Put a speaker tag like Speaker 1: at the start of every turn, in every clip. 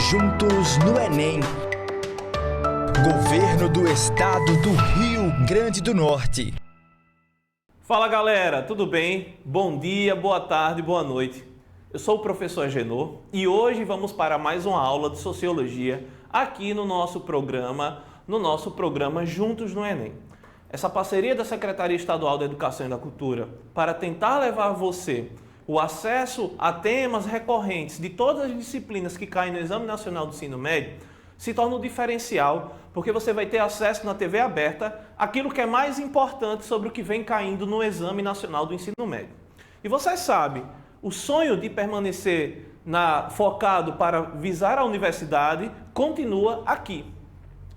Speaker 1: Juntos no Enem. Governo do Estado do Rio Grande do Norte.
Speaker 2: Fala galera, tudo bem? Bom dia, boa tarde, boa noite. Eu sou o professor Agenor e hoje vamos para mais uma aula de Sociologia aqui no nosso programa Juntos no Enem. Essa parceria da Secretaria Estadual da Educação e da Cultura para tentar levar a você o acesso a temas recorrentes de todas as disciplinas que caem no Exame Nacional do Ensino Médio se torna um diferencial, porque você vai ter acesso na TV aberta àquilo que é mais importante sobre o que vem caindo no Exame Nacional do Ensino Médio. E você sabe, o sonho de permanecer focado para visar a universidade continua aqui.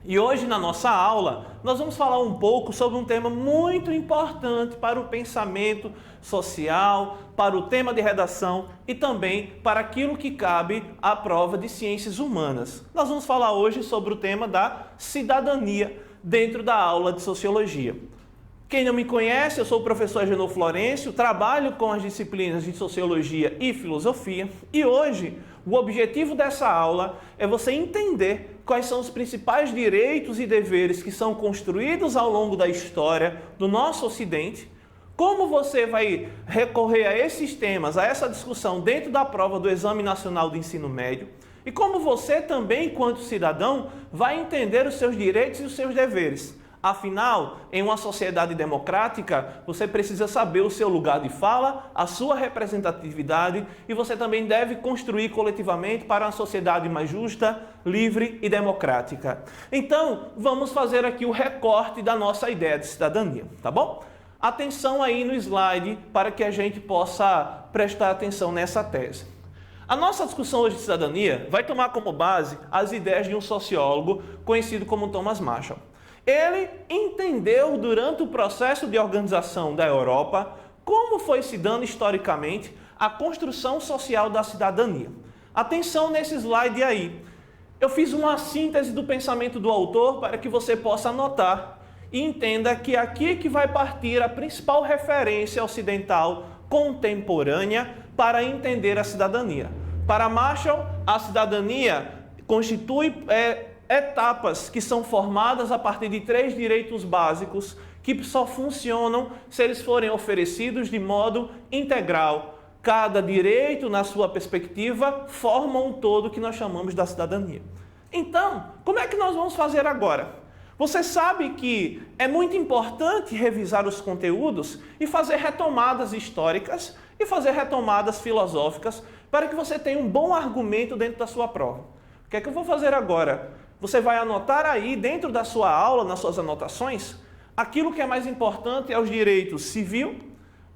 Speaker 2: E hoje, na nossa aula, nós vamos falar um pouco sobre um tema muito importante para o pensamento social, para o tema de redação e também para aquilo que cabe à prova de ciências humanas. Nós vamos falar hoje sobre o tema da cidadania dentro da aula de Sociologia. Quem não me conhece, eu sou o professor Agenor Florencio, trabalho com as disciplinas de Sociologia e Filosofia e hoje o objetivo dessa aula é você entender quais são os principais direitos e deveres que são construídos ao longo da história do nosso Ocidente, como você vai recorrer a esses temas, a essa discussão dentro da prova do Exame Nacional do Ensino Médio e como você também, enquanto cidadão, vai entender os seus direitos e os seus deveres. Afinal, em uma sociedade democrática, você precisa saber o seu lugar de fala, a sua representatividade e você também deve construir coletivamente para uma sociedade mais justa, livre e democrática. Então, vamos fazer aqui o recorte da nossa ideia de cidadania, tá bom? Atenção aí no slide para que a gente possa prestar atenção nessa tese. A nossa discussão hoje de cidadania vai tomar como base as ideias de um sociólogo conhecido como Thomas Marshall. Ele entendeu durante o processo de organização da Europa como foi se dando historicamente a construção social da cidadania. Atenção nesse slide aí. Eu fiz uma síntese do pensamento do autor para que você possa anotar e entenda que aqui que vai partir a principal referência ocidental contemporânea para entender a cidadania. Para Marshall, a cidadania constitui etapas que são formadas a partir de 3 direitos básicos que só funcionam se eles forem oferecidos de modo integral. Cada direito, na sua perspectiva, forma um todo que nós chamamos da cidadania. Então, como é que nós vamos fazer agora? Você sabe que é muito importante revisar os conteúdos e fazer retomadas históricas e fazer retomadas filosóficas para que você tenha um bom argumento dentro da sua prova. O que é que eu vou fazer agora? Você vai anotar aí, dentro da sua aula, nas suas anotações, aquilo que é mais importante é os direitos civis,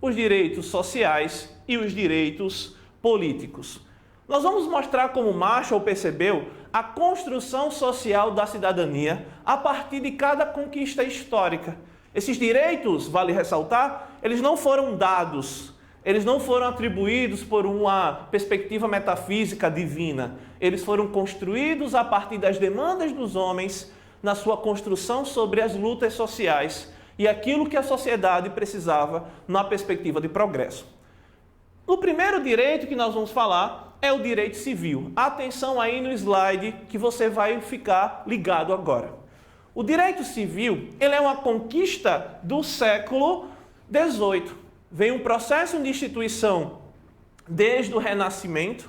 Speaker 2: os direitos sociais e os direitos políticos. Nós vamos mostrar como Marshall percebeu a construção social da cidadania a partir de cada conquista histórica. Esses direitos, vale ressaltar, eles não foram dados, eles não foram atribuídos por uma perspectiva metafísica divina. Eles foram construídos a partir das demandas dos homens na sua construção sobre as lutas sociais e aquilo que a sociedade precisava na perspectiva de progresso. O primeiro direito que nós vamos falar é o direito civil. Atenção aí no slide que você vai ficar ligado agora. O direito civil, ele é uma conquista do século XVIII. Vem um processo de instituição desde o Renascimento.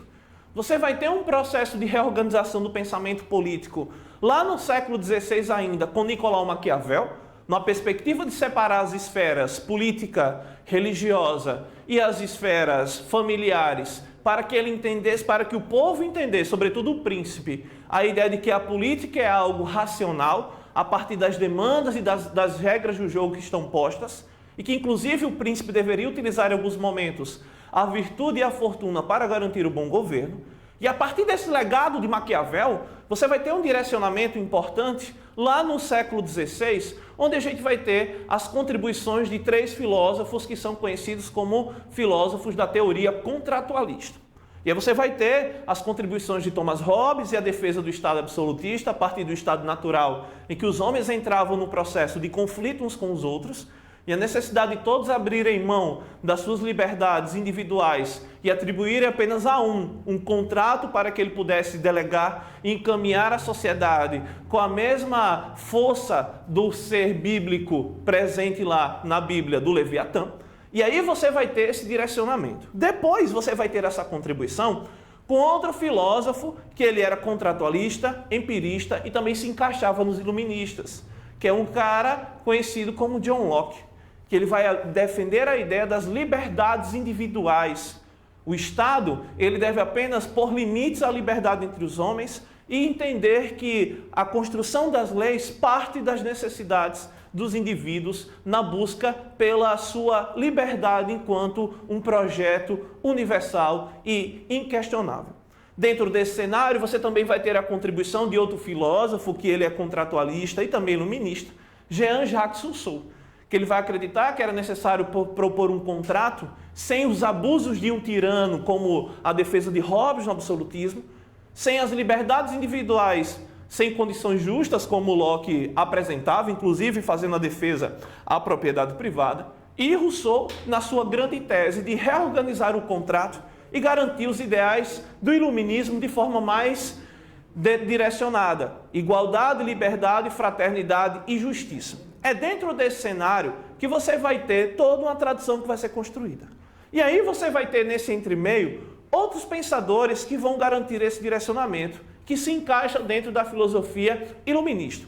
Speaker 2: Você vai ter um processo de reorganização do pensamento político lá no século XVI ainda, com Nicolau Maquiavel, na perspectiva de separar as esferas política, religiosa e as esferas familiares, para que ele entendesse, para que o povo entendesse, sobretudo o príncipe, a ideia de que a política é algo racional, a partir das demandas e das regras do jogo que estão postas, e que inclusive o príncipe deveria utilizar em alguns momentos a virtude e a fortuna para garantir o bom governo. E a partir desse legado de Maquiavel, você vai ter um direcionamento importante lá no século XVI, onde a gente vai ter as contribuições de 3 filósofos que são conhecidos como filósofos da teoria contratualista. E aí você vai ter as contribuições de Thomas Hobbes e a defesa do Estado absolutista a partir do Estado natural, em que os homens entravam no processo de conflito uns com os outros, e a necessidade de todos abrirem mão das suas liberdades individuais e atribuírem apenas a um contrato para que ele pudesse delegar e encaminhar a sociedade com a mesma força do ser bíblico presente lá na Bíblia do Leviatã. E aí você vai ter esse direcionamento. Depois você vai ter essa contribuição com outro filósofo que ele era contratualista, empirista e também se encaixava nos iluministas, que é um cara conhecido como John Locke, que ele vai defender a ideia das liberdades individuais. O Estado, ele deve apenas pôr limites à liberdade entre os homens e entender que a construção das leis parte das necessidades dos indivíduos na busca pela sua liberdade enquanto um projeto universal e inquestionável. Dentro desse cenário, você também vai ter a contribuição de outro filósofo, que ele é contratualista e também iluminista, Jean-Jacques Rousseau, que ele vai acreditar que era necessário propor um contrato sem os abusos de um tirano, como a defesa de Hobbes no absolutismo, sem as liberdades individuais, sem condições justas, como Locke apresentava, inclusive fazendo a defesa à propriedade privada, e Rousseau na sua grande tese de reorganizar o contrato e garantir os ideais do iluminismo de forma mais direcionada: igualdade, liberdade, fraternidade e justiça. É dentro desse cenário que você vai ter toda uma tradição que vai ser construída. E aí você vai ter nesse entremeio outros pensadores que vão garantir esse direcionamento, que se encaixa dentro da filosofia iluminista.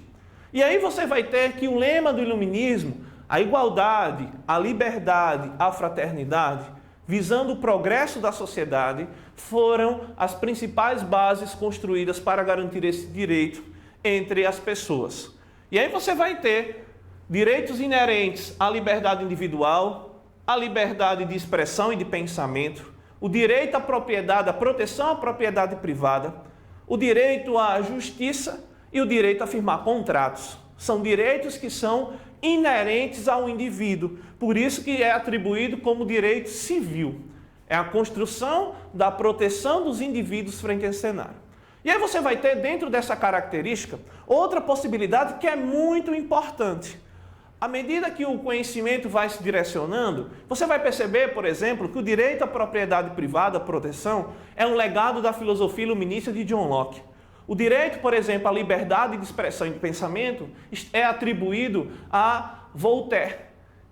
Speaker 2: E aí você vai ter que o lema do iluminismo, a igualdade, a liberdade, a fraternidade, visando o progresso da sociedade, foram as principais bases construídas para garantir esse direito entre as pessoas. E aí você vai ter direitos inerentes à liberdade individual, à liberdade de expressão e de pensamento, o direito à propriedade, à proteção à propriedade privada, o direito à justiça e o direito a firmar contratos. São direitos que são inerentes ao indivíduo, por isso que é atribuído como direito civil. É a construção da proteção dos indivíduos frente a esse cenário. E aí você vai ter, dentro dessa característica, outra possibilidade que é muito importante. À medida que o conhecimento vai se direcionando, você vai perceber, por exemplo, que o direito à propriedade privada, à proteção, é um legado da filosofia iluminista de John Locke. O direito, por exemplo, à liberdade de expressão e de pensamento é atribuído a Voltaire.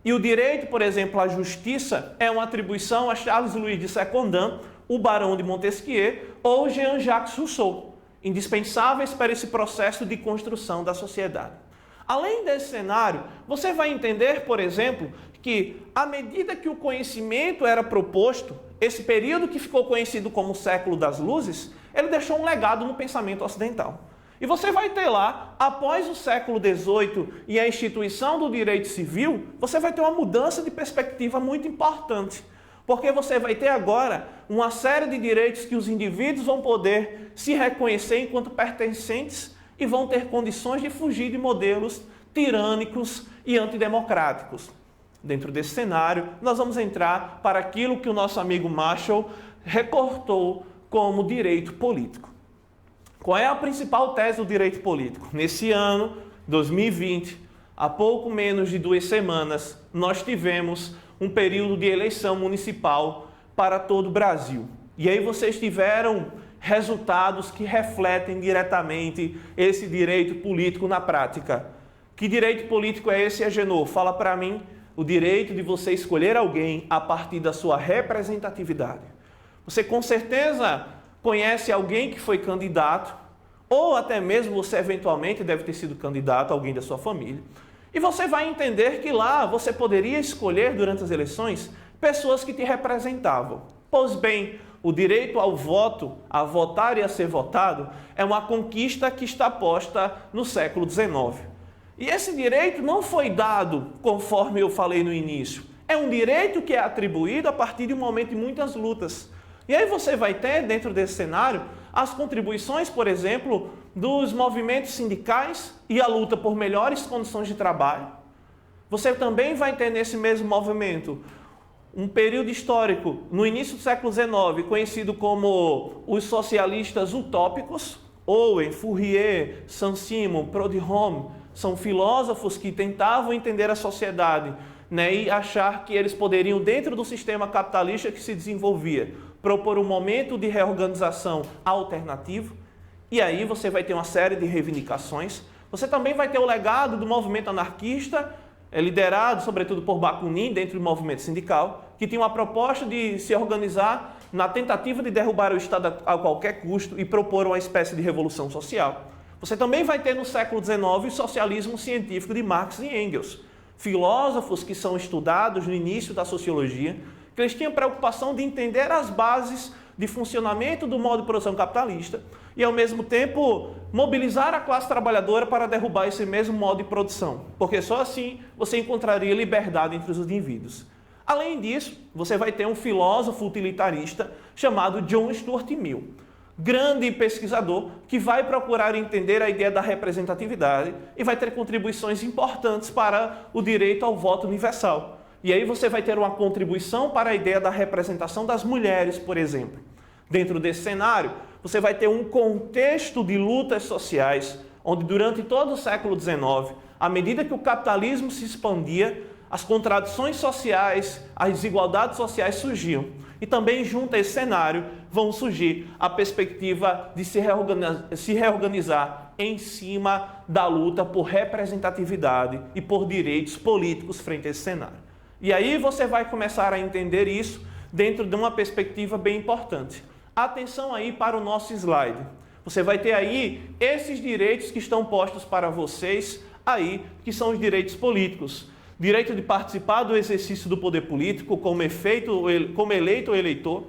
Speaker 2: E o direito, por exemplo, à justiça é uma atribuição a Charles-Louis de Secondin, o Barão de Montesquieu ou Jean-Jacques Rousseau, indispensáveis para esse processo de construção da sociedade. Além desse cenário, você vai entender, por exemplo, que à medida que o conhecimento era proposto, esse período que ficou conhecido como o século das luzes, ele deixou um legado no pensamento ocidental. E você vai ter lá, após o século XVIII e a instituição do direito civil, você vai ter uma mudança de perspectiva muito importante. Porque você vai ter agora uma série de direitos que os indivíduos vão poder se reconhecer enquanto pertencentes e vão ter condições de fugir de modelos tirânicos e antidemocráticos. Dentro desse cenário, nós vamos entrar para aquilo que o nosso amigo Marshall recortou como direito político. Qual é a principal tese do direito político? Nesse ano, 2020, há pouco menos de 2 semanas, nós tivemos um período de eleição municipal para todo o Brasil. E aí vocês tiveram resultados que refletem diretamente esse direito político na prática. Que direito político é esse, Agenor? Fala para mim. O direito de você escolher alguém a partir da sua representatividade. Você com certeza conhece alguém que foi candidato, ou até mesmo você eventualmente deve ter sido candidato, alguém da sua família. E você vai entender que lá você poderia escolher durante as eleições pessoas que te representavam. Pois bem, o direito ao voto, a votar e a ser votado, é uma conquista que está posta no século XIX. E esse direito não foi dado conforme eu falei no início. É um direito que é atribuído a partir de um momento de muitas lutas. E aí você vai ter, dentro desse cenário, as contribuições, por exemplo, dos movimentos sindicais e a luta por melhores condições de trabalho. Você também vai ter nesse mesmo movimento um período histórico, no início do século XIX, conhecido como os socialistas utópicos. Owen, Fourier, Saint-Simon, Proudhon, são filósofos que tentavam entender a sociedade né, e achar que eles poderiam, dentro do sistema capitalista que se desenvolvia, propor um momento de reorganização alternativo. E aí você vai ter uma série de reivindicações. Você também vai ter o legado do movimento anarquista, liderado sobretudo por Bakunin, dentro do movimento sindical, que tinha uma proposta de se organizar na tentativa de derrubar o Estado a qualquer custo e propor uma espécie de revolução social. Você também vai ter no século XIX o socialismo científico de Marx e Engels, filósofos que são estudados no início da sociologia, que eles tinham preocupação de entender as bases de funcionamento do modo de produção capitalista e, ao mesmo tempo, mobilizar a classe trabalhadora para derrubar esse mesmo modo de produção, porque só assim você encontraria liberdade entre os indivíduos. Além disso, você vai ter um filósofo utilitarista chamado John Stuart Mill, grande pesquisador que vai procurar entender a ideia da representatividade e vai ter contribuições importantes para o direito ao voto universal. E aí você vai ter uma contribuição para a ideia da representação das mulheres, por exemplo. Dentro desse cenário, você vai ter um contexto de lutas sociais, onde durante todo o século XIX, à medida que o capitalismo se expandia, as contradições sociais, as desigualdades sociais surgiam. E também junto a esse cenário vão surgir a perspectiva de se reorganizar em cima da luta por representatividade e por direitos políticos frente a esse cenário. E aí você vai começar a entender isso dentro de uma perspectiva bem importante. Atenção aí para o nosso slide. Você vai ter aí esses direitos que estão postos para vocês aí, que são os direitos políticos. Direito de participar do exercício do poder político como eleito ou eleitor,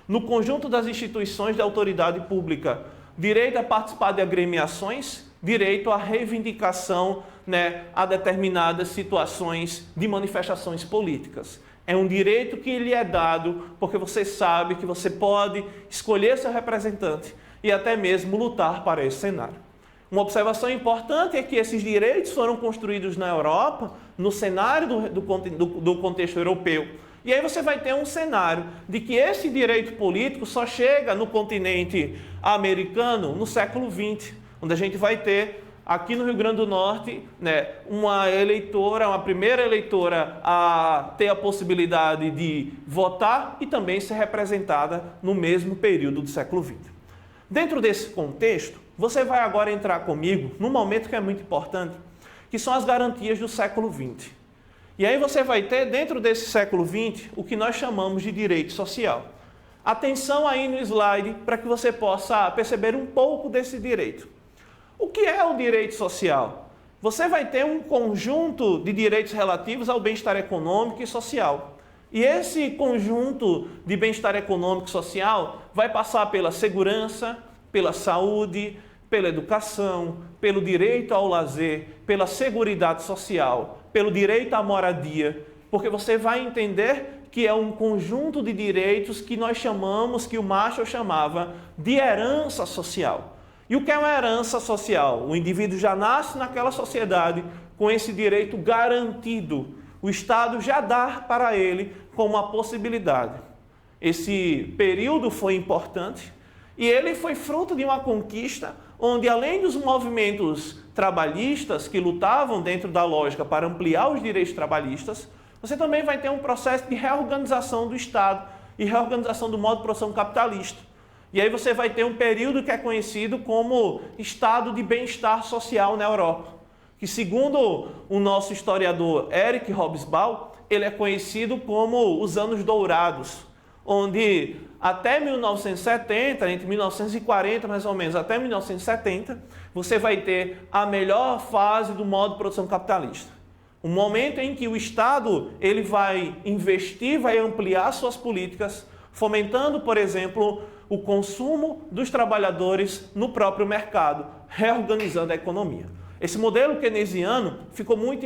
Speaker 2: no conjunto das instituições de autoridade pública. Direito a participar de agremiações, direito à reivindicação, né, a determinadas situações de manifestações políticas. É um direito que lhe é dado porque você sabe que você pode escolher seu representante e até mesmo lutar para esse cenário. Uma observação importante é que esses direitos foram construídos na Europa, no cenário do contexto europeu. E aí você vai ter um cenário de que esse direito político só chega no continente americano no século XX, onde a gente vai ter, aqui no Rio Grande do Norte, né, uma primeira eleitora a ter a possibilidade de votar e também ser representada no mesmo período do século XX. Dentro desse contexto, você vai agora entrar comigo num momento que é muito importante, que são as garantias do século XX. E aí você vai ter, dentro desse século XX, o que nós chamamos de direito social. Atenção aí no slide para que você possa perceber um pouco desse direito. O que é o direito social? Você vai ter um conjunto de direitos relativos ao bem-estar econômico e social. E esse conjunto de bem-estar econômico e social vai passar pela segurança, pela saúde, pela educação, pelo direito ao lazer, pela seguridade social, pelo direito à moradia, porque você vai entender que é um conjunto de direitos que nós chamamos, que o Marshall chamava de herança social. E o que é uma herança social? O indivíduo já nasce naquela sociedade com esse direito garantido. O Estado já dá para ele como uma possibilidade. Esse período foi importante e ele foi fruto de uma conquista onde, além dos movimentos trabalhistas que lutavam dentro da lógica para ampliar os direitos trabalhistas, você também vai ter um processo de reorganização do Estado e reorganização do modo de produção capitalista. E aí você vai ter um período que é conhecido como estado de bem-estar social na Europa, que, segundo o nosso historiador Eric Hobsbawm, ele é conhecido como os anos dourados, onde até 1970, entre 1940 mais ou menos até 1970, você vai ter a melhor fase do modo de produção capitalista. Um momento em que o Estado ele vai investir, vai ampliar suas políticas, fomentando, por exemplo, o consumo dos trabalhadores no próprio mercado, reorganizando a economia. Esse modelo keynesiano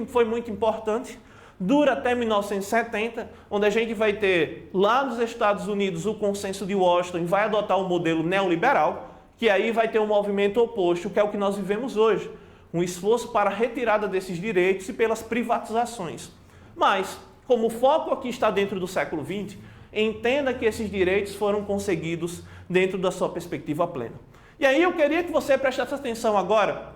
Speaker 2: foi muito importante, dura até 1970, onde a gente vai ter lá nos Estados Unidos o consenso de Washington e vai adotar o modelo neoliberal, que aí vai ter um movimento oposto, que é o que nós vivemos hoje, um esforço para a retirada desses direitos e pelas privatizações. Mas, como o foco aqui está dentro do século XX, entenda que esses direitos foram conseguidos dentro da sua perspectiva plena. E aí eu queria que você prestasse atenção agora,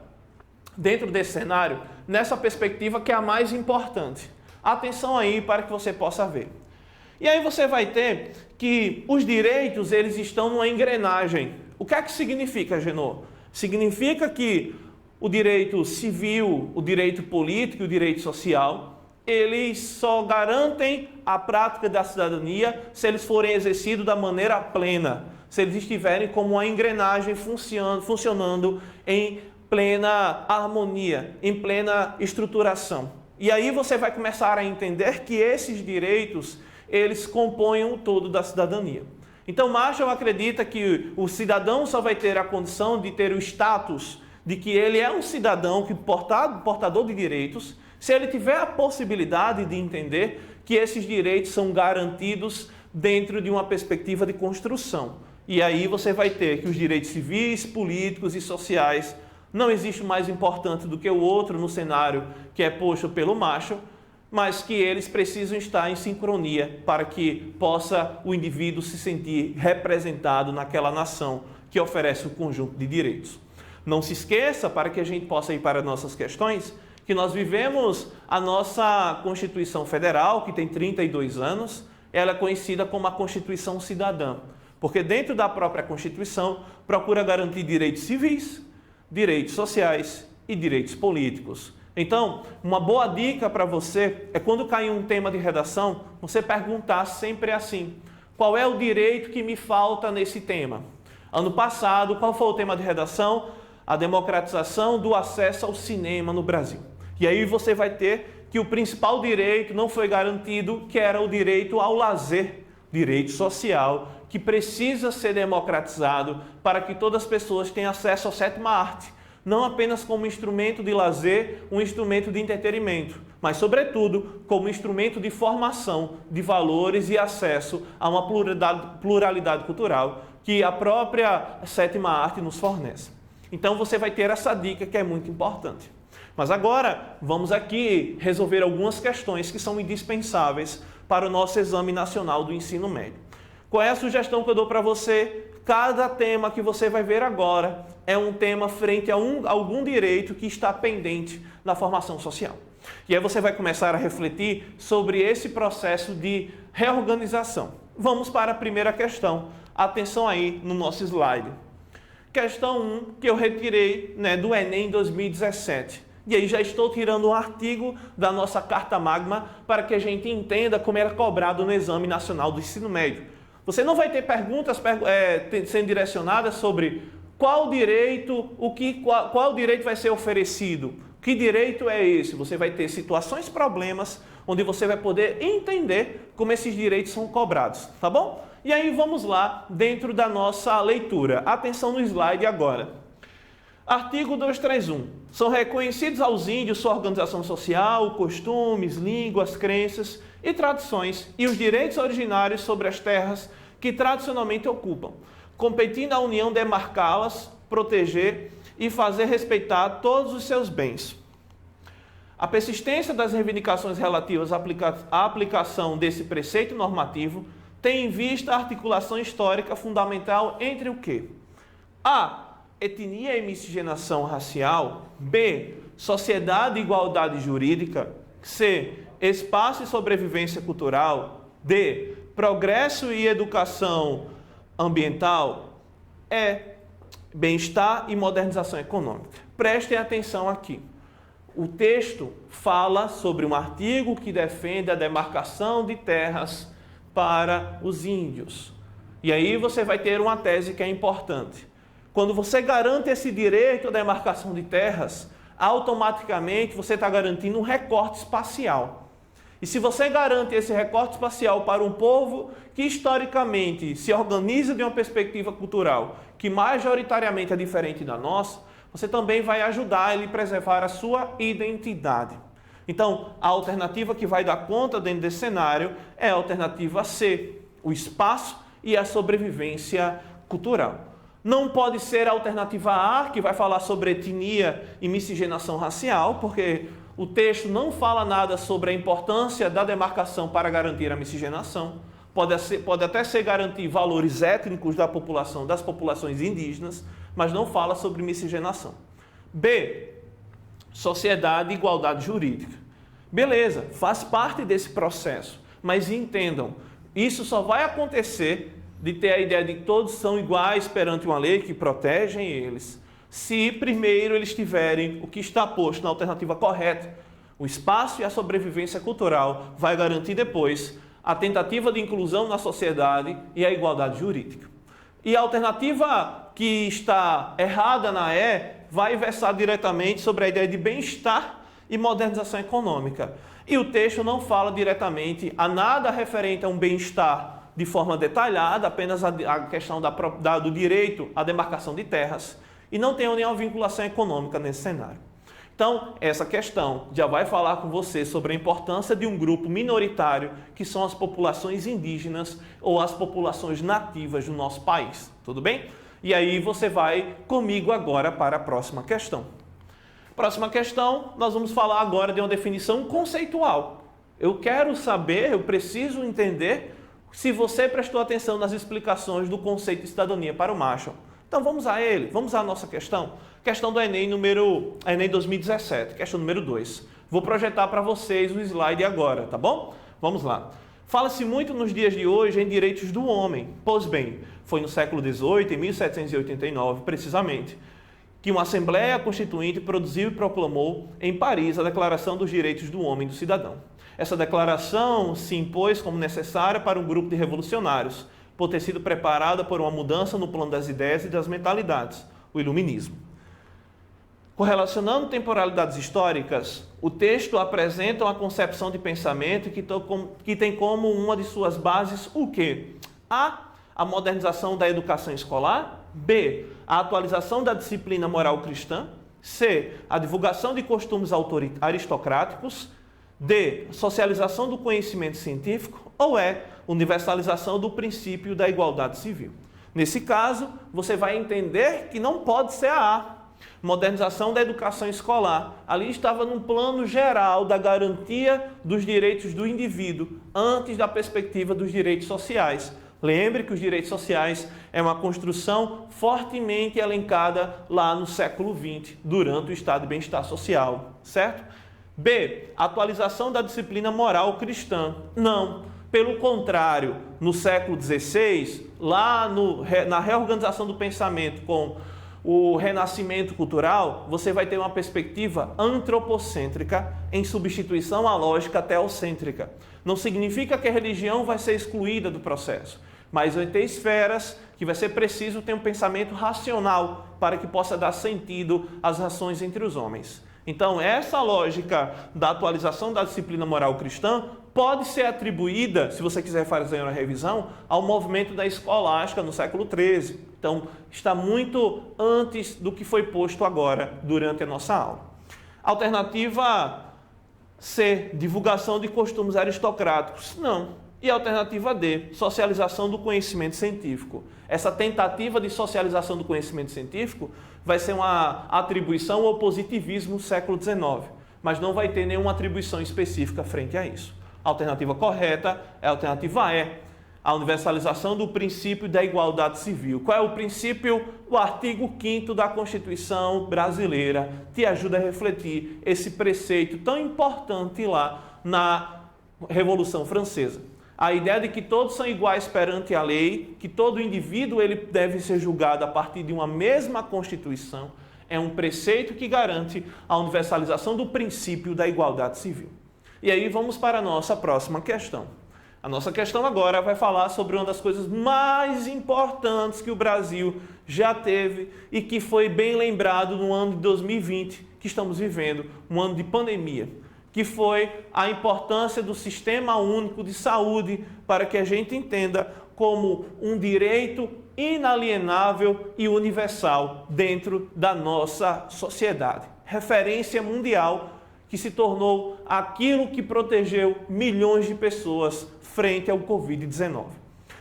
Speaker 2: dentro desse cenário, nessa perspectiva que é a mais importante. Atenção aí para que você possa ver. E aí você vai ter que os direitos, eles estão numa engrenagem. O que é que significa, Genô? Significa que o direito civil, o direito político e o direito social, eles só garantem a prática da cidadania se eles forem exercidos da maneira plena, se eles estiverem como uma engrenagem funcionando em plena harmonia, em plena estruturação. E aí você vai começar a entender que esses direitos, eles compõem o todo da cidadania. Então, Marshall acredita que o cidadão só vai ter a condição de ter o status de que ele é um cidadão portador de direitos, se ele tiver a possibilidade de entender que esses direitos são garantidos dentro de uma perspectiva de construção. E aí você vai ter que os direitos civis, políticos e sociais não existe mais importante do que o outro no cenário que é posto pelo Marshall, mas que eles precisam estar em sincronia para que possa o indivíduo se sentir representado naquela nação que oferece um conjunto de direitos. Não se esqueça, para que a gente possa ir para nossas questões, que nós vivemos a nossa Constituição Federal, que tem 32 anos, ela é conhecida como a Constituição Cidadã, porque dentro da própria Constituição procura garantir direitos civis, direitos sociais e direitos políticos. Então, uma boa dica para você é quando cair um tema de redação, você perguntar sempre assim: qual é o direito que me falta nesse tema? Ano passado, qual foi o tema de redação? A democratização do acesso ao cinema no Brasil. E aí você vai ter que o principal direito não foi garantido, que era o direito ao lazer, direito social, que precisa ser democratizado para que todas as pessoas tenham acesso à sétima arte, não apenas como instrumento de lazer, um instrumento de entretenimento, mas, sobretudo, como instrumento de formação de valores e acesso a uma pluralidade cultural que a própria sétima arte nos fornece. Então, você vai ter essa dica que é muito importante. Mas agora, vamos aqui resolver algumas questões que são indispensáveis para o nosso Exame Nacional do Ensino Médio. Qual é a sugestão que eu dou para você? Cada tema que você vai ver agora é um tema frente a algum direito que está pendente na formação social. E aí você vai começar a refletir sobre esse processo de reorganização. Vamos para a primeira questão. Atenção aí no nosso slide. Questão 1, que eu retirei do Enem 2017. E aí já estou tirando um artigo da nossa Carta Magna para que a gente entenda como era cobrado no Exame Nacional do Ensino Médio. Você não vai ter perguntas sendo direcionadas sobre qual direito vai ser oferecido, que direito é esse. Você vai ter situações, problemas, onde você vai poder entender como esses direitos são cobrados, tá bom? E aí vamos lá dentro da nossa leitura. Atenção no slide agora. Artigo 231. São reconhecidos aos índios sua organização social, costumes, línguas, crenças e tradições e os direitos originários sobre as terras que tradicionalmente ocupam, competindo à União demarcá-las, proteger e fazer respeitar todos os seus bens. A persistência das reivindicações relativas à aplicação desse preceito normativo tem em vista a articulação histórica fundamental entre o quê? A. Etnia e miscigenação racial. B. Sociedade e igualdade jurídica. C. Espaço e sobrevivência cultural. D. Progresso e educação ambiental. E. Bem-estar e modernização econômica. Prestem atenção aqui. O texto fala sobre um artigo que defende a demarcação de terras para os índios. E aí você vai ter uma tese que é importante. Quando você garante esse direito à demarcação de terras, automaticamente você está garantindo um recorte espacial. E se você garante esse recorte espacial para um povo que historicamente se organiza de uma perspectiva cultural que majoritariamente é diferente da nossa, você também vai ajudar ele a preservar a sua identidade. Então, a alternativa que vai dar conta dentro desse cenário é a alternativa C, o espaço e a sobrevivência cultural. Não pode ser a alternativa A, que vai falar sobre etnia e miscigenação racial, porque o texto não fala nada sobre a importância da demarcação para garantir a miscigenação. Pode até ser garantir valores étnicos da população, das populações indígenas, mas não fala sobre miscigenação. B. Sociedade e igualdade jurídica. Beleza, faz parte desse processo, mas entendam, isso só vai acontecer de ter a ideia de que todos são iguais perante uma lei que protegem eles, se primeiro eles tiverem o que está posto na alternativa correta. O espaço e a sobrevivência cultural vai garantir depois a tentativa de inclusão na sociedade e a igualdade jurídica. E a alternativa que está errada na E vai versar diretamente sobre a ideia de bem-estar e modernização econômica. E o texto não fala diretamente a nada referente a um bem-estar de forma detalhada, apenas a questão do direito à demarcação de terras, e não tem nenhuma vinculação econômica nesse cenário. Então, essa questão já vai falar com você sobre a importância de um grupo minoritário, que são as populações indígenas ou as populações nativas do nosso país. Tudo bem? E aí você vai comigo agora para a próxima questão. Próxima questão, nós vamos falar agora de uma definição conceitual. Eu quero saber, eu preciso entender se você prestou atenção nas explicações do conceito de cidadania para o Marshall. Então vamos a ele, vamos à nossa questão. Questão do Enem, Enem 2017, questão número 2. Vou projetar para vocês o slide agora, tá bom? Vamos lá. Fala-se muito nos dias de hoje em direitos do homem. Pois bem, foi no século XVIII, em 1789 precisamente, que uma Assembleia Constituinte produziu e proclamou em Paris a Declaração dos Direitos do Homem e do Cidadão. Essa declaração se impôs como necessária para um grupo de revolucionários, por ter sido preparada por uma mudança no plano das ideias e das mentalidades, o Iluminismo. Correlacionando temporalidades históricas, o texto apresenta uma concepção de pensamento que tem como uma de suas bases o quê? A modernização da educação escolar. B, a atualização da disciplina moral cristã. C, a divulgação de costumes aristocráticos. D, socialização do conhecimento científico. Ou E, universalização do princípio da igualdade civil. Nesse caso, você vai entender que não pode ser a A. Modernização da educação escolar. Ali estava num plano geral da garantia dos direitos do indivíduo, antes da perspectiva dos direitos sociais. Lembre que os direitos sociais é uma construção fortemente elencada lá no século XX, durante o estado de bem-estar social, certo? B, atualização da disciplina moral cristã. Não. Pelo contrário, no século XVI, lá na reorganização do pensamento com o renascimento cultural, você vai ter uma perspectiva antropocêntrica em substituição à lógica teocêntrica. Não significa que a religião vai ser excluída do processo, mas vai ter esferas que vai ser preciso ter um pensamento racional para que possa dar sentido às ações entre os homens. Então, essa lógica da atualização da disciplina moral cristã pode ser atribuída, se você quiser fazer uma revisão, ao movimento da escolástica no século XIII. Então, está muito antes do que foi posto agora, durante a nossa aula. Alternativa C, divulgação de costumes aristocráticos. Não. E a alternativa D, socialização do conhecimento científico. Essa tentativa de socialização do conhecimento científico vai ser uma atribuição ao positivismo no século XIX, mas não vai ter nenhuma atribuição específica frente a isso. A alternativa correta é a alternativa E, a universalização do princípio da igualdade civil. Qual é o princípio? O artigo 5º da Constituição brasileira te ajuda a refletir esse preceito tão importante lá na Revolução Francesa. A ideia de que todos são iguais perante a lei, que todo indivíduo ele deve ser julgado a partir de uma mesma Constituição, é um preceito que garante a universalização do princípio da igualdade civil. E aí vamos para a nossa próxima questão. A nossa questão agora vai falar sobre uma das coisas mais importantes que o Brasil já teve e que foi bem lembrado no ano de 2020, que estamos vivendo, um ano de pandemia, que foi a importância do Sistema Único de Saúde para que a gente entenda como um direito inalienável e universal dentro da nossa sociedade. Referência mundial que se tornou aquilo que protegeu milhões de pessoas frente ao Covid-19.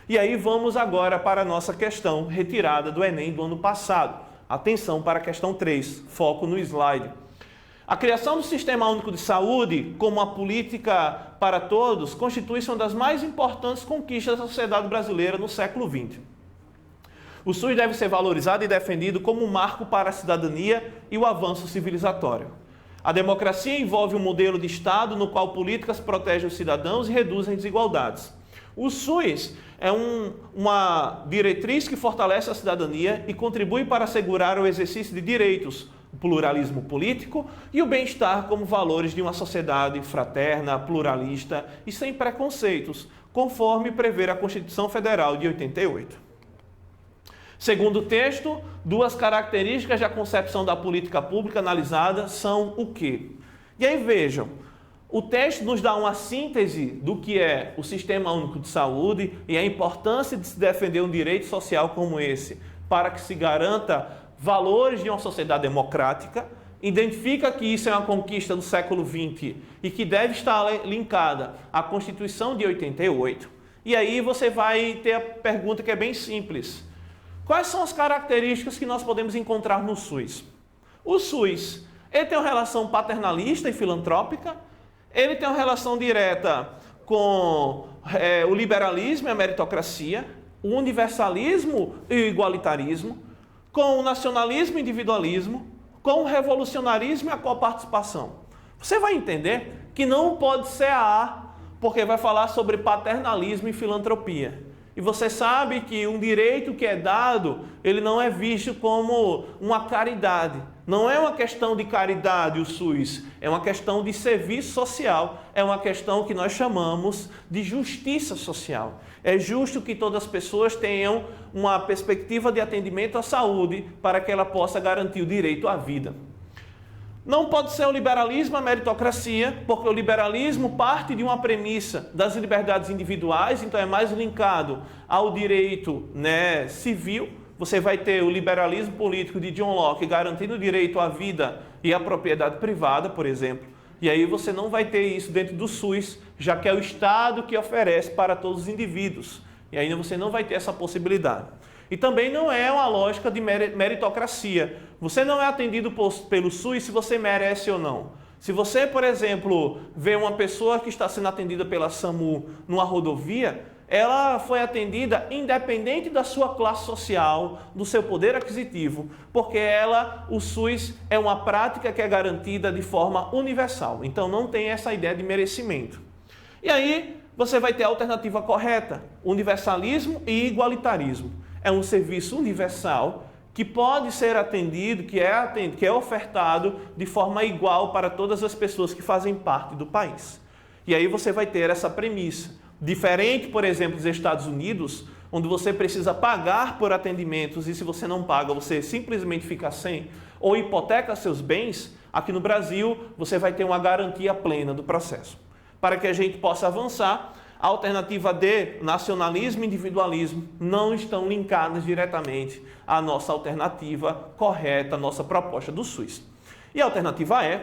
Speaker 2: E aí vamos agora para a nossa questão retirada do Enem do ano passado. Atenção para a questão 3, foco no slide. A criação do Sistema Único de Saúde, como uma política para todos, constitui-se uma das mais importantes conquistas da sociedade brasileira no século XX. O SUS deve ser valorizado e defendido como um marco para a cidadania e o avanço civilizatório. A democracia envolve um modelo de Estado no qual políticas protegem os cidadãos e reduzem desigualdades. O SUS é uma diretriz que fortalece a cidadania e contribui para assegurar o exercício de direitos, o pluralismo político e o bem-estar como valores de uma sociedade fraterna, pluralista e sem preconceitos, conforme prevê a Constituição Federal de 88. Segundo o texto, duas características da concepção da política pública analisada são o quê? E aí vejam, o texto nos dá uma síntese do que é o Sistema Único de Saúde e a importância de se defender um direito social como esse, para que se garanta valores de uma sociedade democrática, identifica que isso é uma conquista do século XX e que deve estar linkada à Constituição de 88. E aí você vai ter a pergunta que é bem simples. Quais são as características que nós podemos encontrar no SUS? O SUS, ele tem uma relação paternalista e filantrópica, ele tem uma relação direta com o liberalismo e a meritocracia, o universalismo e o igualitarismo, com o nacionalismo e individualismo, com o revolucionarismo e a coparticipação. Você vai entender que não pode ser A, porque vai falar sobre paternalismo e filantropia. E você sabe que um direito que é dado, ele não é visto como uma caridade. Não é uma questão de caridade o SUS, é uma questão de serviço social, é uma questão que nós chamamos de justiça social. É justo que todas as pessoas tenham uma perspectiva de atendimento à saúde para que ela possa garantir o direito à vida. Não pode ser o liberalismo a meritocracia, porque o liberalismo parte de uma premissa das liberdades individuais, então é mais linkado ao direito civil. Você vai ter o liberalismo político de John Locke garantindo o direito à vida e à propriedade privada, por exemplo. E aí você não vai ter isso dentro do SUS, já que é o Estado que oferece para todos os indivíduos. E ainda você não vai ter essa possibilidade. E também não é uma lógica de meritocracia. Você não é atendido pelo SUS se você merece ou não. Se você, por exemplo, vê uma pessoa que está sendo atendida pela SAMU numa rodovia, ela foi atendida independente da sua classe social, do seu poder aquisitivo, porque o SUS é uma prática que é garantida de forma universal. Então não tem essa ideia de merecimento. E aí você vai ter a alternativa correta, universalismo e igualitarismo. É um serviço universal que pode ser atendido, que é ofertado de forma igual para todas as pessoas que fazem parte do país. E aí você vai ter essa premissa. Diferente, por exemplo, dos Estados Unidos, onde você precisa pagar por atendimentos e se você não paga, você simplesmente fica sem ou hipoteca seus bens, aqui no Brasil você vai ter uma garantia plena do processo. Para que a gente possa avançar, a alternativa D, nacionalismo e individualismo, não estão linkadas diretamente à nossa alternativa correta, à nossa proposta do SUS. E a alternativa E,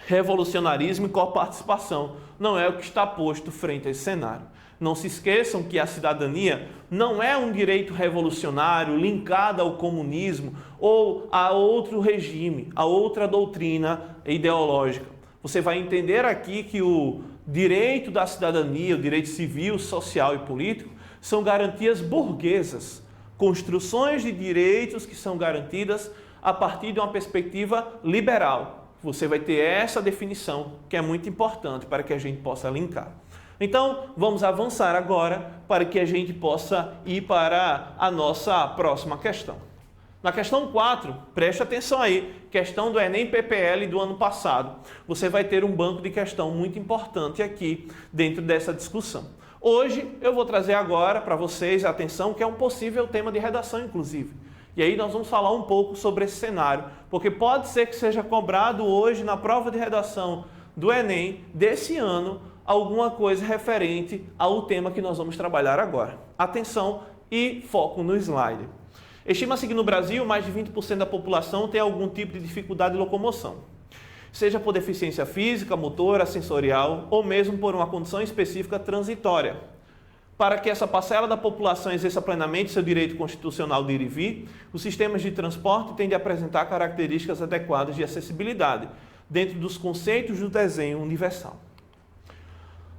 Speaker 2: revolucionarismo e coparticipação, não é o que está posto frente a esse cenário. Não se esqueçam que a cidadania não é um direito revolucionário linkado ao comunismo ou a outro regime, a outra doutrina ideológica. Você vai entender aqui que o direito da cidadania, o direito civil, social e político, são garantias burguesas, construções de direitos que são garantidas a partir de uma perspectiva liberal. Você vai ter essa definição que é muito importante para que a gente possa linkar. Então, vamos avançar agora para que a gente possa ir para a nossa próxima questão. Na questão 4, preste atenção aí, questão do Enem PPL do ano passado. Você vai ter um banco de questão muito importante aqui dentro dessa discussão. Hoje eu vou trazer agora para vocês a atenção que é um possível tema de redação, inclusive. E aí nós vamos falar um pouco sobre esse cenário, porque pode ser que seja cobrado hoje na prova de redação do Enem desse ano alguma coisa referente ao tema que nós vamos trabalhar agora. Atenção e foco no slide. Estima-se que no Brasil mais de 20% da população tem algum tipo de dificuldade de locomoção, seja por deficiência física, motora, sensorial ou mesmo por uma condição específica transitória. Para que essa parcela da população exerça plenamente seu direito constitucional de ir e vir, os sistemas de transporte têm de apresentar características adequadas de acessibilidade, dentro dos conceitos do desenho universal.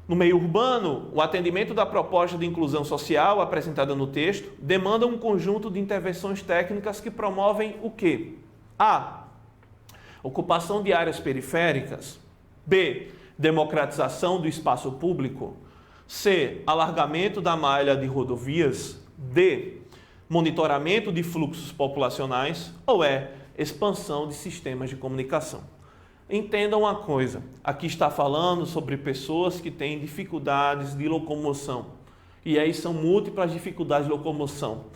Speaker 2: No meio urbano, o atendimento da proposta de inclusão social apresentada no texto demanda um conjunto de intervenções técnicas que promovem o quê? A. Ocupação de áreas periféricas. B. Democratização do espaço público. C. Alargamento da malha de rodovias. D. Monitoramento de fluxos populacionais. Ou E. Expansão de sistemas de comunicação. Entendam uma coisa, aqui está falando sobre pessoas que têm dificuldades de locomoção. E aí são múltiplas dificuldades de locomoção.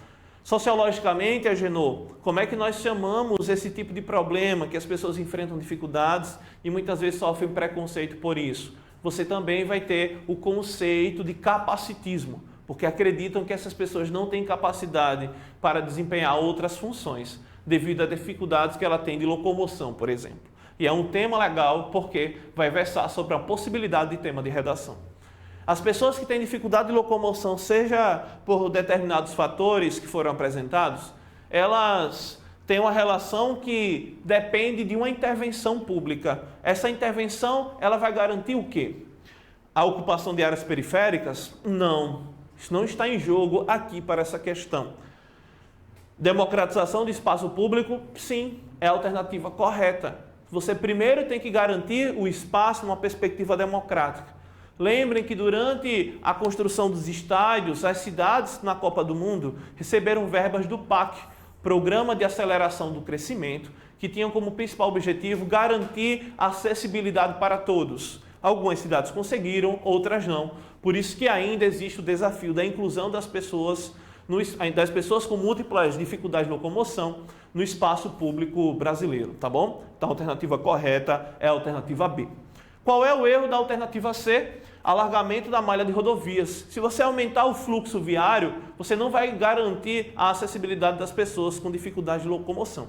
Speaker 2: Sociologicamente, Agenor, como é que nós chamamos esse tipo de problema, que as pessoas enfrentam dificuldades e muitas vezes sofrem preconceito por isso? Você também vai ter o conceito de capacitismo, porque acreditam que essas pessoas não têm capacidade para desempenhar outras funções, devido a dificuldades que ela tem de locomoção, por exemplo. E é um tema legal porque vai versar sobre a possibilidade de tema de redação. As pessoas que têm dificuldade de locomoção, seja por determinados fatores que foram apresentados, elas têm uma relação que depende de uma intervenção pública. Essa intervenção, ela vai garantir o quê? A ocupação de áreas periféricas? Não. Isso não está em jogo aqui para essa questão. Democratização do espaço público? Sim, é a alternativa correta. Você primeiro tem que garantir o espaço numa perspectiva democrática. Lembrem que durante a construção dos estádios, as cidades na Copa do Mundo receberam verbas do PAC, Programa de Aceleração do Crescimento, que tinham como principal objetivo garantir acessibilidade para todos. Algumas cidades conseguiram, outras não. Por isso que ainda existe o desafio da inclusão das pessoas com múltiplas dificuldades de locomoção no espaço público brasileiro, tá bom? Então a alternativa correta é a alternativa B. Qual é o erro da alternativa C? Alargamento da malha de rodovias. Se você aumentar o fluxo viário, você não vai garantir a acessibilidade das pessoas com dificuldade de locomoção.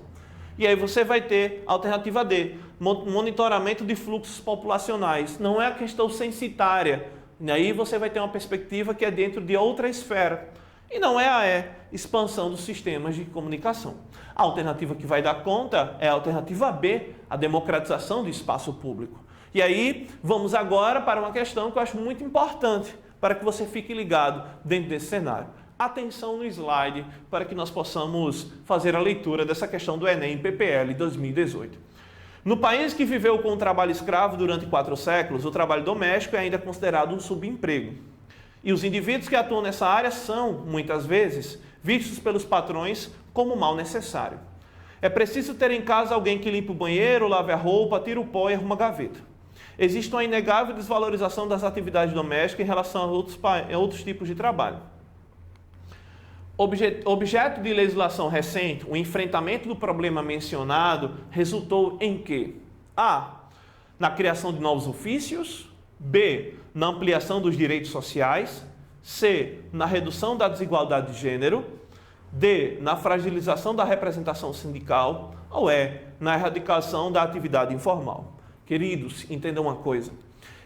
Speaker 2: E aí você vai ter a alternativa D, monitoramento de fluxos populacionais. Não é a questão censitária. E aí você vai ter uma perspectiva que é dentro de outra esfera. E não é a E, expansão dos sistemas de comunicação. A alternativa que vai dar conta é a alternativa B, a democratização do espaço público. E aí, vamos agora para uma questão que eu acho muito importante, para que você fique ligado dentro desse cenário. Atenção no slide, para que nós possamos fazer a leitura dessa questão do Enem PPL 2018. No país que viveu com o trabalho escravo durante 4 séculos, o trabalho doméstico é ainda considerado um subemprego. E os indivíduos que atuam nessa área são, muitas vezes, vistos pelos patrões como mal necessário. É preciso ter em casa alguém que limpe o banheiro, lave a roupa, tira o pó e arruma a gaveta. Existe uma inegável desvalorização das atividades domésticas em relação a outros tipos de trabalho. Objeto de legislação recente, o enfrentamento do problema mencionado resultou em quê? A. Na criação de novos ofícios. B. Na ampliação dos direitos sociais. C. Na redução da desigualdade de gênero. D. Na fragilização da representação sindical. Ou E. Na erradicação da atividade informal. Queridos, entendam uma coisa.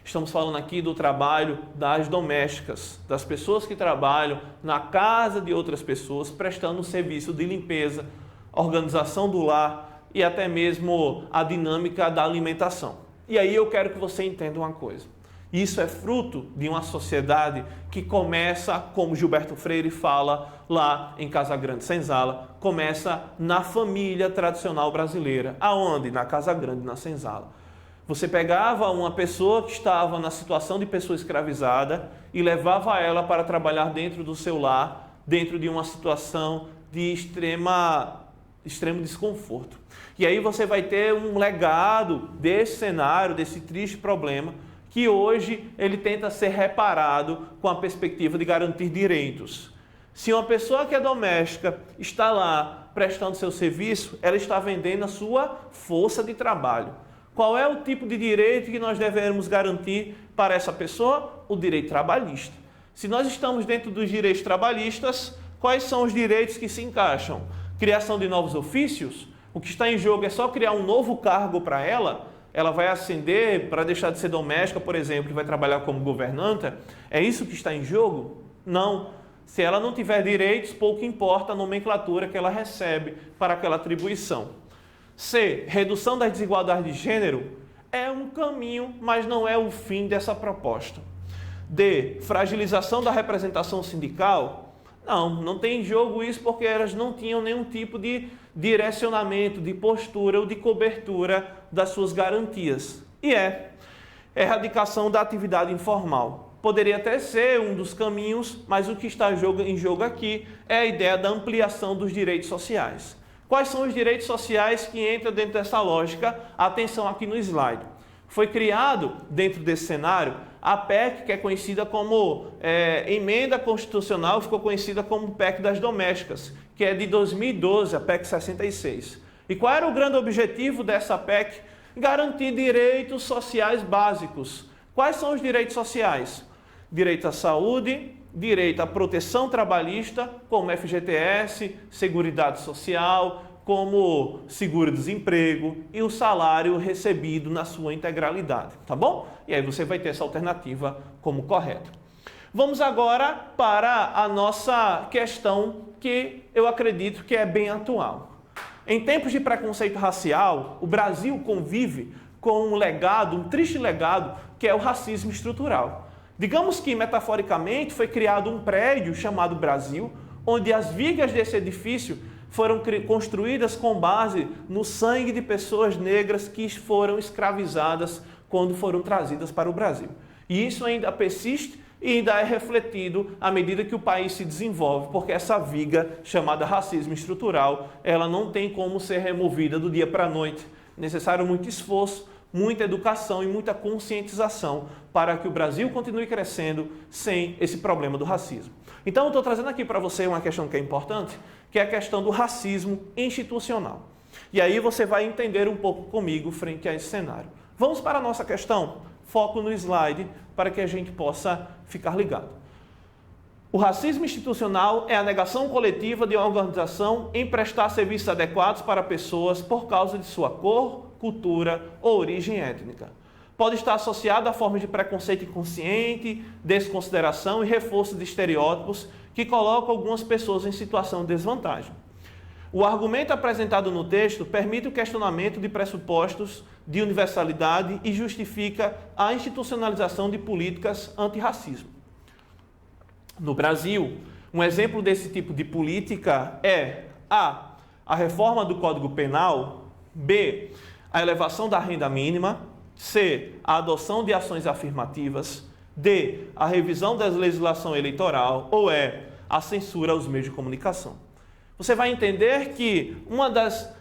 Speaker 2: Estamos falando aqui do trabalho das domésticas, das pessoas que trabalham na casa de outras pessoas, prestando um serviço de limpeza, organização do lar e até mesmo a dinâmica da alimentação. E aí eu quero que você entenda uma coisa. Isso é fruto de uma sociedade que começa, como Gilberto Freire fala lá em Casagrande Senzala, começa na família tradicional brasileira. Aonde? Na Casa Grande, na Senzala. Você pegava uma pessoa que estava na situação de pessoa escravizada e levava ela para trabalhar dentro do seu lar, dentro de uma situação de extremo desconforto. E aí você vai ter um legado desse cenário, desse triste problema, que hoje ele tenta ser reparado com a perspectiva de garantir direitos. Se uma pessoa que é doméstica está lá prestando seu serviço, ela está vendendo a sua força de trabalho. Qual é o tipo de direito que nós devemos garantir para essa pessoa? O direito trabalhista. Se nós estamos dentro dos direitos trabalhistas, quais são os direitos que se encaixam? Criação de novos ofícios? O que está em jogo é só criar um novo cargo para ela? Ela vai ascender para deixar de ser doméstica, por exemplo, e vai trabalhar como governanta? É isso que está em jogo? Não. Se ela não tiver direitos, pouco importa a nomenclatura que ela recebe para aquela atribuição. C. Redução das desigualdades de gênero é um caminho, mas não é o fim dessa proposta. D. Fragilização da representação sindical? Não tem em jogo isso porque elas não tinham nenhum tipo de direcionamento, de postura ou de cobertura das suas garantias. E erradicação da atividade informal. Poderia até ser um dos caminhos, mas o que está em jogo aqui é a ideia da ampliação dos direitos sociais. Quais são os direitos sociais que entram dentro dessa lógica? Atenção aqui no slide. Foi criado, dentro desse cenário, a PEC, que é conhecida como Emenda Constitucional, ficou conhecida como PEC das Domésticas, que é de 2012, a PEC 66. E qual era o grande objetivo dessa PEC? Garantir direitos sociais básicos. Quais são os direitos sociais? Direito à saúde, direito à proteção trabalhista, como FGTS, Seguridade Social, como seguro-desemprego e o salário recebido na sua integralidade, tá bom? E aí você vai ter essa alternativa como correta. Vamos agora para a nossa questão que eu acredito que é bem atual. Em tempos de preconceito racial, o Brasil convive com um legado, um triste legado, que é o racismo estrutural. Digamos que, metaforicamente, foi criado um prédio chamado Brasil, onde as vigas desse edifício foram construídas com base no sangue de pessoas negras que foram escravizadas quando foram trazidas para o Brasil. E isso ainda persiste e ainda é refletido à medida que o país se desenvolve, porque essa viga chamada racismo estrutural, ela não tem como ser removida do dia para a noite. É necessário muito esforço, muita educação e muita conscientização para que o Brasil continue crescendo sem esse problema do racismo. Então, eu estou trazendo aqui para você uma questão que é importante, que é a questão do racismo institucional. E aí você vai entender um pouco comigo frente a esse cenário. Vamos para a nossa questão? Foco no slide para que a gente possa ficar ligado. O racismo institucional é a negação coletiva de uma organização em prestar serviços adequados para pessoas por causa de sua cor, cultura ou origem étnica. Pode estar associado a formas de preconceito inconsciente, desconsideração e reforço de estereótipos que colocam algumas pessoas em situação de desvantagem. O argumento apresentado no texto permite o questionamento de pressupostos de universalidade e justifica a institucionalização de políticas antirracismo. No Brasil, um exemplo desse tipo de política é a reforma do Código Penal, B, a elevação da renda mínima, C, a adoção de ações afirmativas, D, a revisão da legislação eleitoral ou E, a censura aos meios de comunicação. Você vai entender que uma das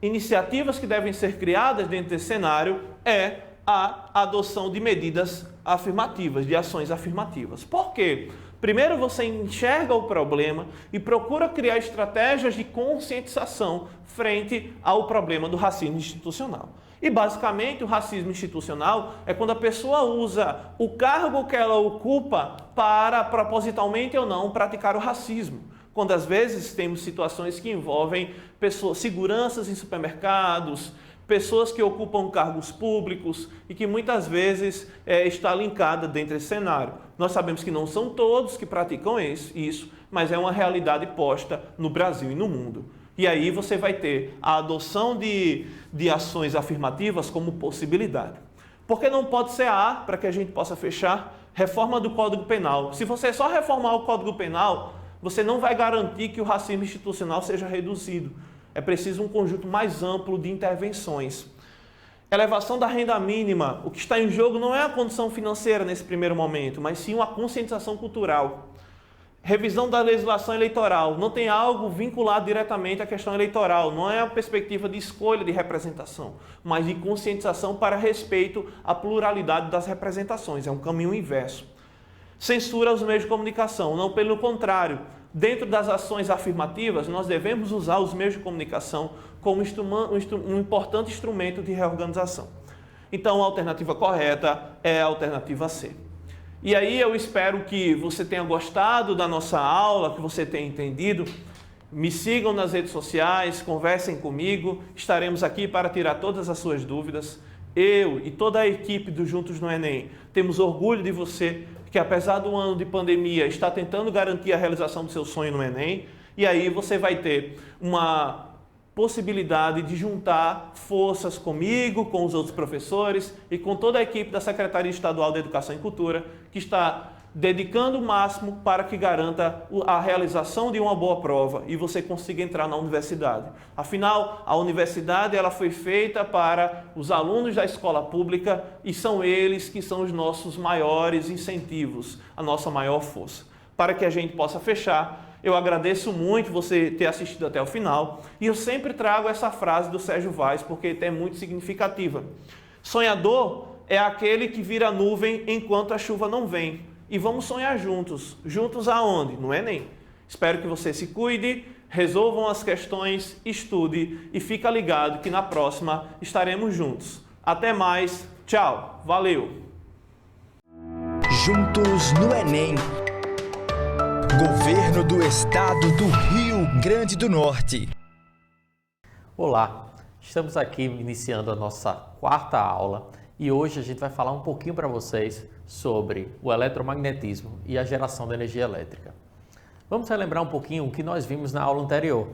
Speaker 2: iniciativas que devem ser criadas dentro desse cenário é a adoção de medidas afirmativas, de ações afirmativas. Por quê? Primeiro você enxerga o problema e procura criar estratégias de conscientização frente ao problema do racismo institucional. E basicamente o racismo institucional é quando a pessoa usa o cargo que ela ocupa para, propositalmente ou não, praticar o racismo. Quando às vezes temos situações que envolvem pessoas, seguranças em supermercados, pessoas que ocupam cargos públicos e que muitas vezes está linkada dentro desse cenário. Nós sabemos que não são todos que praticam isso, mas é uma realidade posta no Brasil e no mundo. E aí você vai ter a adoção de ações afirmativas como possibilidade. Porque não pode ser para que a gente possa fechar, reforma do Código Penal. Se você só reformar o Código Penal, você não vai garantir que o racismo institucional seja reduzido. É preciso um conjunto mais amplo de intervenções. Elevação da renda mínima. O que está em jogo não é a condição financeira nesse primeiro momento, mas sim uma conscientização cultural. Revisão da legislação eleitoral. Não tem algo vinculado diretamente à questão eleitoral. Não é a perspectiva de escolha de representação, mas de conscientização para respeito à pluralidade das representações. É um caminho inverso. Censura aos meios de comunicação. Não, pelo contrário. Dentro das ações afirmativas, nós devemos usar os meios de comunicação como um importante instrumento de reorganização. Então, a alternativa correta é a alternativa C. E aí eu espero que você tenha gostado da nossa aula, que você tenha entendido. Me sigam nas redes sociais, conversem comigo, estaremos aqui para tirar todas as suas dúvidas. Eu e toda a equipe do Juntos no Enem temos orgulho de você, que apesar do ano de pandemia está tentando garantir a realização do seu sonho no Enem, e aí você vai ter uma possibilidade de juntar forças comigo, com os outros professores e com toda a equipe da Secretaria Estadual de Educação e Cultura, que está dedicando o máximo para que garanta a realização de uma boa prova e você consiga entrar na universidade. Afinal, a universidade ela foi feita para os alunos da escola pública e são eles que são os nossos maiores incentivos, a nossa maior força. Para que a gente possa fechar, eu agradeço muito você ter assistido até o final e eu sempre trago essa frase do Sérgio Vaz porque é muito significativa. Sonhador é aquele que vira nuvem enquanto a chuva não vem. E vamos sonhar juntos. Juntos aonde? No Enem. Espero que você se cuide, resolvam as questões, estude e fica ligado que na próxima estaremos juntos. Até mais. Tchau. Valeu.
Speaker 1: Juntos no Enem. Governo do Estado do Rio Grande do Norte.
Speaker 3: Olá, estamos aqui iniciando a nossa quarta aula e hoje a gente vai falar um pouquinho para vocês sobre o eletromagnetismo e a geração de energia elétrica. Vamos relembrar um pouquinho o que nós vimos na aula anterior.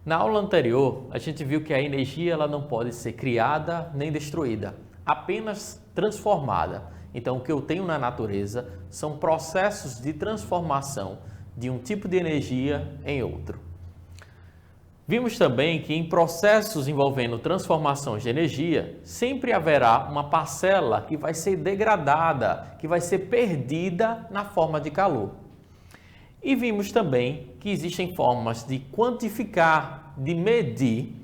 Speaker 3: Na aula anterior, a gente viu que a energia ela não pode ser criada nem destruída, apenas transformada. Então, o que eu tenho na natureza são processos de transformação de um tipo de energia em outro. Vimos também que em processos envolvendo transformações de energia, sempre haverá uma parcela que vai ser degradada, que vai ser perdida na forma de calor. E vimos também que existem formas de quantificar, de medir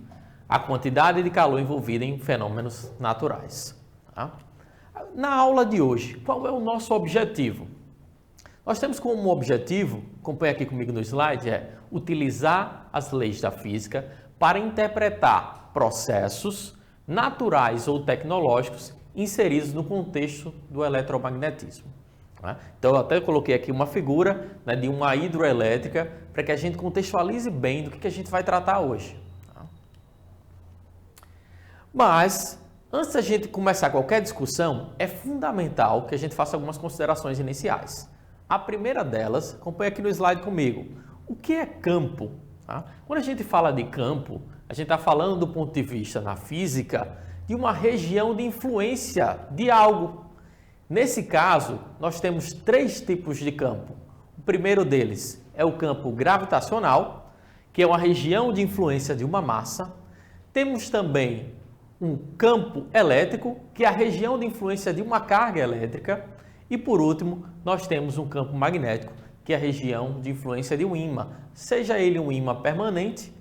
Speaker 3: a quantidade de calor envolvida em fenômenos naturais. Tá? Na aula de hoje, qual é o nosso objetivo? Nós temos como objetivo, acompanhe aqui comigo no slide, utilizar as leis da física para interpretar processos naturais ou tecnológicos inseridos no contexto do eletromagnetismo. Então, eu até coloquei aqui uma figura de uma hidroelétrica para que a gente contextualize bem do que a gente vai tratar hoje. Mas, antes da gente começar qualquer discussão, é fundamental que a gente faça algumas considerações iniciais. A primeira delas, acompanhe aqui no slide comigo. O que é campo? Quando a gente fala de campo, a gente está falando do ponto de vista na física de uma região de influência de algo. Nesse caso, nós temos três tipos de campo. O primeiro deles é o campo gravitacional, que é uma região de influência de uma massa. Temos também um campo elétrico, que é a região de influência de uma carga elétrica. E por último, nós temos um campo magnético, que é a região de influência de um ímã, seja ele um ímã permanente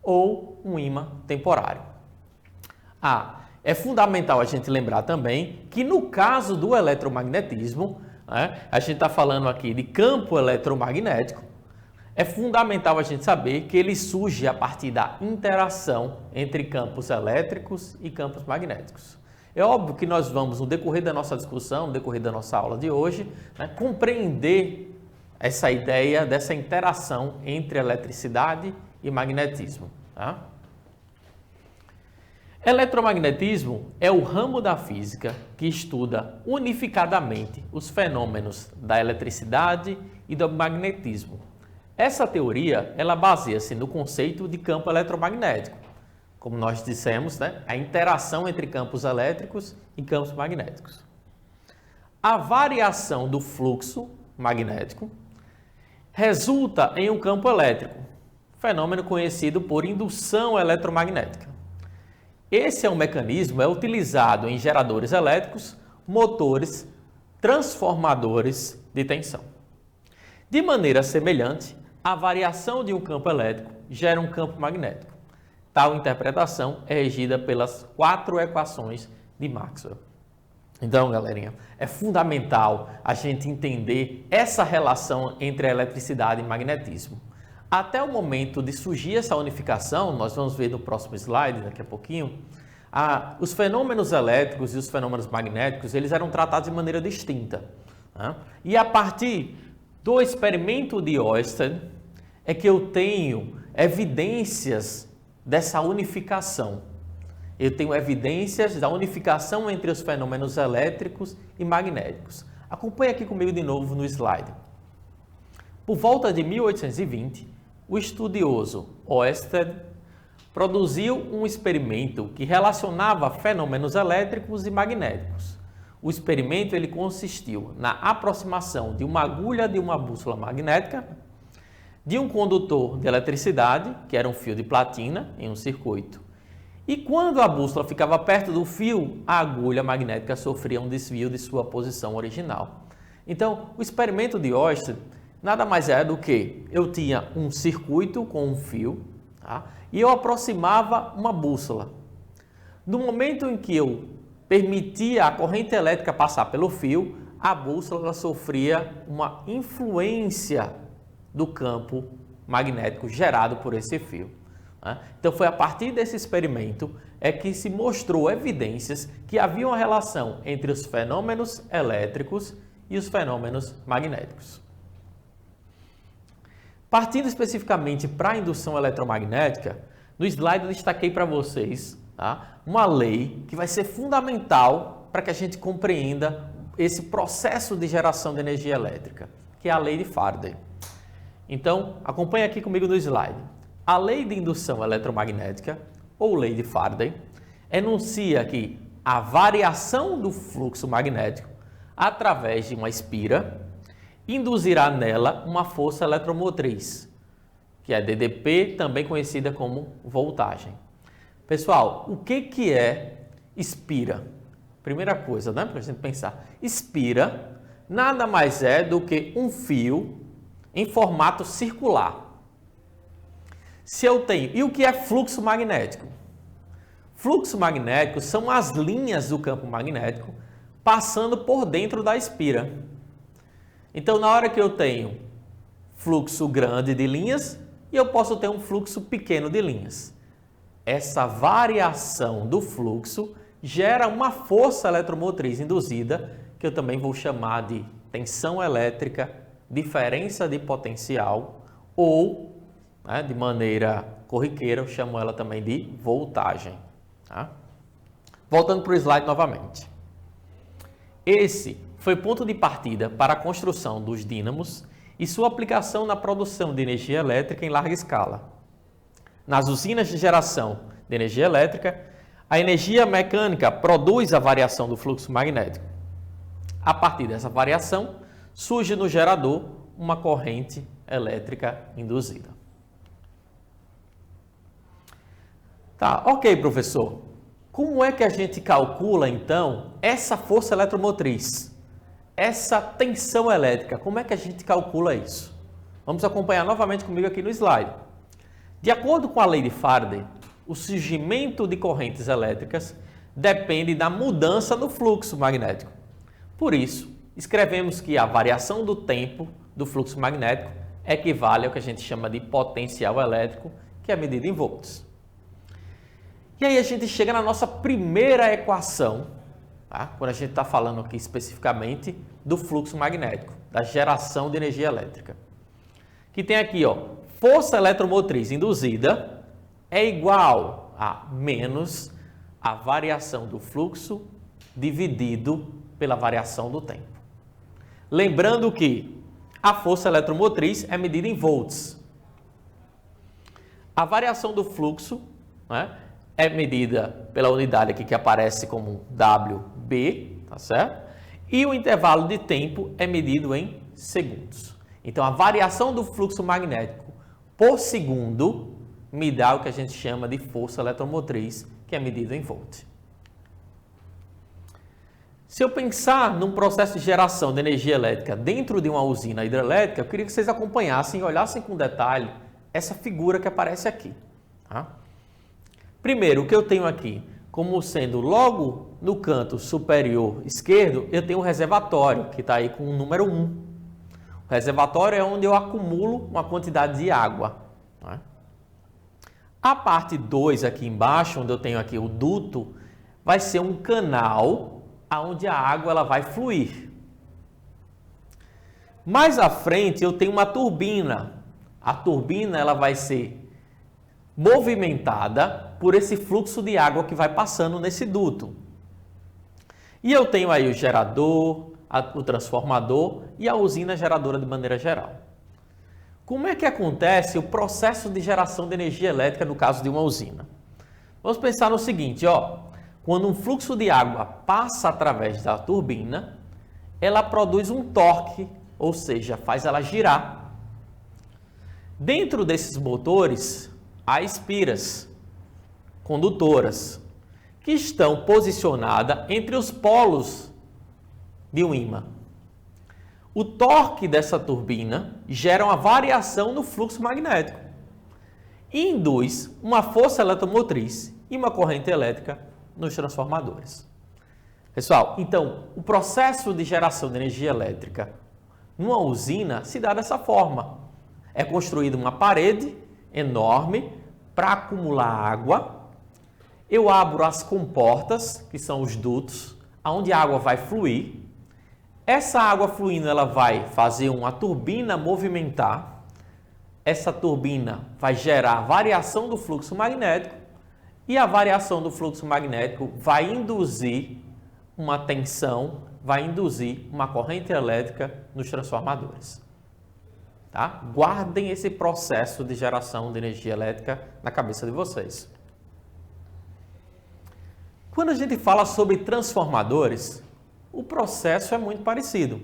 Speaker 3: ou um ímã temporário. É fundamental a gente lembrar também que no caso do eletromagnetismo, a gente está falando aqui de campo eletromagnético, é fundamental a gente saber que ele surge a partir da interação entre campos elétricos e campos magnéticos. É óbvio que nós vamos, no decorrer da nossa discussão, no decorrer da nossa aula de hoje, compreender essa ideia dessa interação entre eletricidade e magnetismo. Eletromagnetismo é o ramo da física que estuda unificadamente os fenômenos da eletricidade e do magnetismo. Essa teoria ela baseia-se no conceito de campo eletromagnético. Como nós dissemos, a interação entre campos elétricos e campos magnéticos. A variação do fluxo magnético resulta em um campo elétrico, fenômeno conhecido por indução eletromagnética. Esse mecanismo é utilizado em geradores elétricos, motores, transformadores de tensão. De maneira semelhante, a variação de um campo elétrico gera um campo magnético. Tal interpretação é regida pelas 4 equações de Maxwell. Então, galerinha, é fundamental a gente entender essa relação entre a eletricidade e magnetismo. Até o momento de surgir essa unificação, nós vamos ver no próximo slide, daqui a pouquinho, os fenômenos elétricos e os fenômenos magnéticos, eles eram tratados de maneira distinta. E a partir do experimento de Ørsted, é que eu tenho evidências dessa unificação. Eu tenho evidências da unificação entre os fenômenos elétricos e magnéticos. Acompanhe aqui comigo de novo no slide. Por volta de 1820, o estudioso Ørsted produziu um experimento que relacionava fenômenos elétricos e magnéticos. O experimento ele consistiu na aproximação de uma agulha de uma bússola magnética, de um condutor de eletricidade, que era um fio de platina em um circuito. E quando a bússola ficava perto do fio, a agulha magnética sofria um desvio de sua posição original. Então, o experimento de Oersted nada mais é do que eu tinha um circuito com um fio, tá? E eu aproximava uma bússola. No momento em que eu permitia a corrente elétrica passar pelo fio, a bússola sofria uma influência do campo magnético gerado por esse fio. Então foi a partir desse experimento que se mostrou evidências que havia uma relação entre os fenômenos elétricos e os fenômenos magnéticos. Partindo especificamente para a indução eletromagnética, no slide eu destaquei para vocês, tá, uma lei que vai ser fundamental para que a gente compreenda esse processo de geração de energia elétrica, que é a lei de Faraday. Então, acompanhe aqui comigo no slide. A lei de indução eletromagnética, ou lei de Faraday, enuncia que a variação do fluxo magnético através de uma espira induzirá nela uma força eletromotriz, que é DDP, também conhecida como voltagem. Pessoal, o que é espira? Primeira coisa, né, para a gente pensar. Espira nada mais é do que um fio em formato circular. Se eu tenho... E o que é fluxo magnético? Fluxo magnético são as linhas do campo magnético passando por dentro da espira. Então, na hora que eu tenho fluxo grande de linhas, eu posso ter um fluxo pequeno de linhas. Essa variação do fluxo gera uma força eletromotriz induzida, que eu também vou chamar de tensão elétrica, diferença de potencial ou, de maneira corriqueira, eu chamo ela também de voltagem. Tá? Voltando para o slide novamente. Esse foi ponto de partida para a construção dos dínamos e sua aplicação na produção de energia elétrica em larga escala. Nas usinas de geração de energia elétrica, a energia mecânica produz a variação do fluxo magnético. A partir dessa variação, surge no gerador uma corrente elétrica induzida. Tá, ok, professor. Como é que a gente calcula, então, essa força eletromotriz? Essa tensão elétrica, como é que a gente calcula isso? Vamos acompanhar novamente comigo aqui no slide. De acordo com a lei de Faraday, o surgimento de correntes elétricas depende da mudança no fluxo magnético. Por isso, escrevemos que a variação do tempo do fluxo magnético equivale ao que a gente chama de potencial elétrico, que é medido em volts. E aí a gente chega na nossa primeira equação, tá? Quando a gente está falando aqui especificamente do fluxo magnético, da geração de energia elétrica. Que tem aqui, ó, força eletromotriz induzida é igual a menos a variação do fluxo dividido pela variação do tempo. Lembrando que a força eletromotriz é medida em volts. A variação do fluxo, né, é medida pela unidade aqui que aparece como WB, tá certo? E o intervalo de tempo é medido em segundos. Então, a variação do fluxo magnético por segundo me dá o que a gente chama de força eletromotriz, que é medida em volt. Se eu pensar num processo de geração de energia elétrica dentro de uma usina hidrelétrica, eu queria que vocês acompanhassem e olhassem com detalhe essa figura que aparece aqui. Tá? Primeiro, o que eu tenho aqui, como sendo logo no canto superior esquerdo, eu tenho um reservatório, que está aí com o número 1. O reservatório é onde eu acumulo uma quantidade de água. Tá? A parte 2 aqui embaixo, onde eu tenho aqui o duto, vai ser um canal onde a água ela vai fluir. Mais à frente eu tenho uma turbina. A turbina ela vai ser movimentada por esse fluxo de água que vai passando nesse duto. E eu tenho aí o gerador, o transformador e a usina geradora de maneira geral. Como é que acontece o processo de geração de energia elétrica no caso de uma usina? Vamos pensar no seguinte, ó. quando um fluxo de água passa através da turbina, ela produz um torque, ou seja, faz ela girar. Dentro desses motores, há espiras condutoras que estão posicionadas entre os polos de um ímã. O torque dessa turbina gera uma variação no fluxo magnético e induz uma força eletromotriz e uma corrente elétrica nos transformadores. Pessoal, então, o processo de geração de energia elétrica numa usina se dá dessa forma. É construída uma parede enorme para acumular água. Eu abro as comportas, que são os dutos, onde a água vai fluir. Essa água fluindo, ela vai fazer uma turbina movimentar. Essa turbina vai gerar variação do fluxo magnético e a variação do fluxo magnético vai induzir uma tensão, vai induzir uma corrente elétrica nos transformadores. Tá? Guardem esse processo de geração de energia elétrica na cabeça de vocês. Quando a gente fala sobre transformadores, o processo é muito parecido.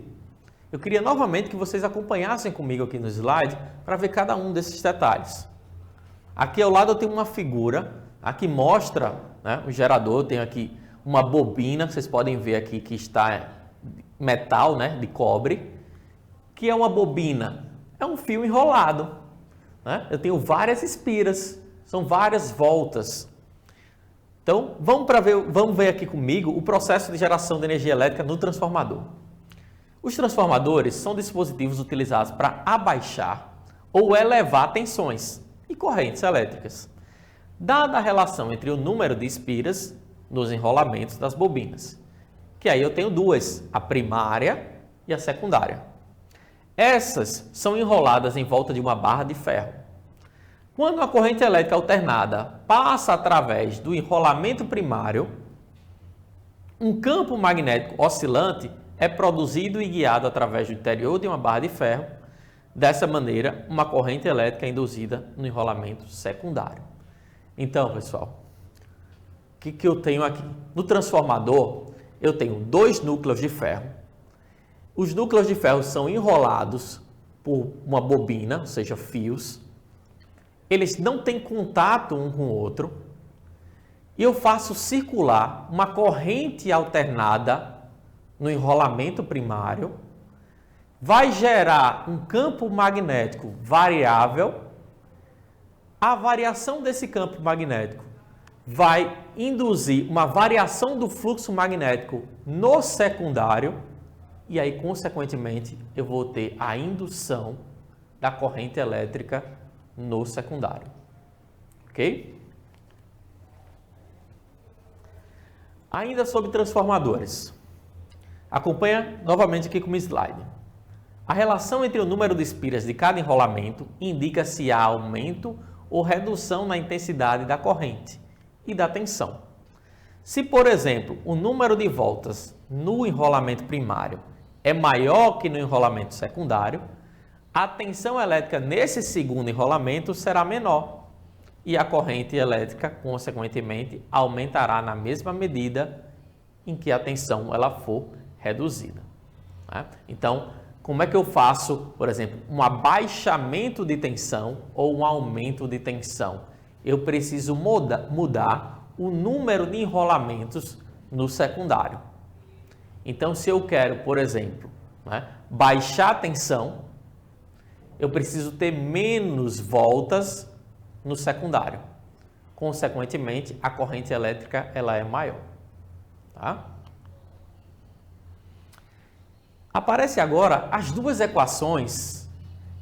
Speaker 3: Eu queria novamente que vocês acompanhassem comigo aqui no slide para ver cada um desses detalhes. Aqui ao lado eu tenho uma figura que mostra, né, o gerador. Eu tenho aqui uma bobina, vocês podem ver aqui que está metal, né, de cobre, que é uma bobina, é um fio enrolado. Né? Eu tenho várias espiras, são várias voltas. Então, vamos ver aqui comigo o processo de geração de energia elétrica no transformador. Os transformadores são dispositivos utilizados para abaixar ou elevar tensões e correntes elétricas, dada a relação entre o número de espiras nos enrolamentos das bobinas, que aí eu tenho duas, a primária e a secundária. Essas são enroladas em volta de uma barra de ferro. Quando a corrente elétrica alternada passa através do enrolamento primário, um campo magnético oscilante é produzido e guiado através do interior de uma barra de ferro. Dessa maneira, uma corrente elétrica é induzida no enrolamento secundário. Então, pessoal, o que eu tenho aqui? No transformador, eu tenho dois núcleos de ferro. Os núcleos de ferro são enrolados por uma bobina, ou seja, fios. Eles não têm contato um com o outro. E eu faço circular uma corrente alternada no enrolamento primário. Vai gerar um campo magnético variável. A variação desse campo magnético vai induzir uma variação do fluxo magnético no secundário. E aí, consequentemente, eu vou ter a indução da corrente elétrica no secundário. Ok? Ainda sobre transformadores. Acompanha novamente aqui com o slide. A relação entre o número de espiras de cada enrolamento indica se há aumento ou redução na intensidade da corrente e da tensão. Se, por exemplo, o número de voltas no enrolamento primário é maior que no enrolamento secundário, a tensão elétrica nesse segundo enrolamento será menor e a corrente elétrica, consequentemente, aumentará na mesma medida em que a tensão ela for reduzida. Né? Então, como é que eu faço, por exemplo, um abaixamento de tensão ou um aumento de tensão? Eu preciso mudar o número de enrolamentos no secundário. Então, se eu quero, por exemplo, né, baixar a tensão, eu preciso ter menos voltas no secundário. Consequentemente, a corrente elétrica ela é maior. Tá? Aparece agora as duas equações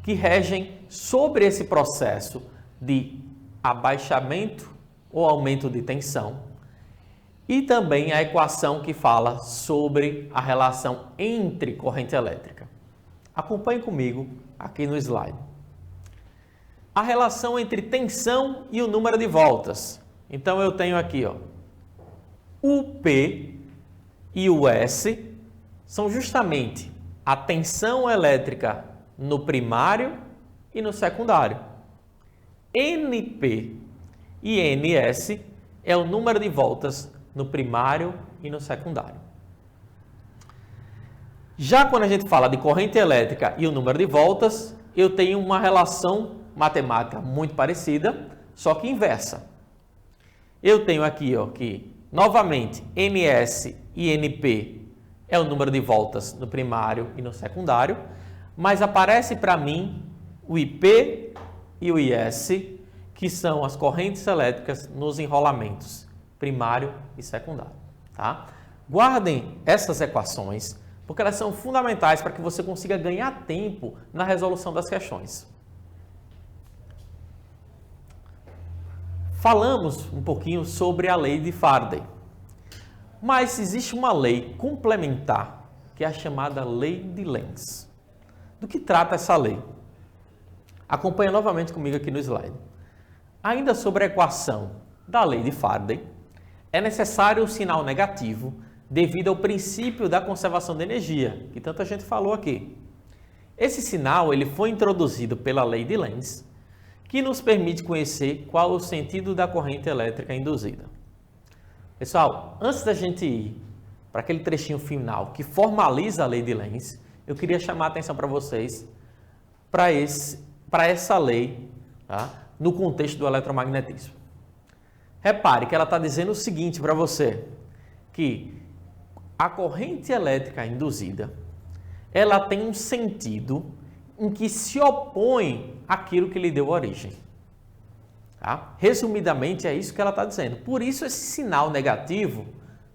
Speaker 3: que regem sobre esse processo de abaixamento ou aumento de tensão e também a equação que fala sobre a relação entre corrente elétrica. Acompanhe comigo aqui no slide. A relação entre tensão e o número de voltas. Então eu tenho aqui, ó, o P e o S são justamente a tensão elétrica no primário e no secundário. NP e NS é o número de voltas no primário e no secundário. Já quando a gente fala de corrente elétrica e o número de voltas, eu tenho uma relação matemática muito parecida, só que inversa. Eu tenho aqui, ó, que novamente NS e NP é o número de voltas no primário e no secundário, mas aparece para mim o IP e o IS, que são as correntes elétricas nos enrolamentos primário e secundário, tá? Guardem essas equações, porque elas são fundamentais para que você consiga ganhar tempo na resolução das questões. Falamos um pouquinho sobre a lei de Faraday, mas existe uma lei complementar, que é a chamada lei de Lenz. Do que trata essa lei? Acompanha novamente comigo aqui no slide. Ainda sobre a equação da lei de Faraday, é necessário um sinal negativo devido ao princípio da conservação de energia, que tanta gente falou aqui. Esse sinal ele foi introduzido pela lei de Lenz, que nos permite conhecer qual é o sentido da corrente elétrica induzida. Pessoal, antes da gente ir para aquele trechinho final que formaliza a lei de Lenz, eu queria chamar a atenção para vocês para essa lei, tá? No contexto do eletromagnetismo. Repare que ela está dizendo o seguinte para você, que a corrente elétrica induzida, ela tem um sentido em que se opõe àquilo que lhe deu origem. Tá? Resumidamente, é isso que ela está dizendo. Por isso, esse sinal negativo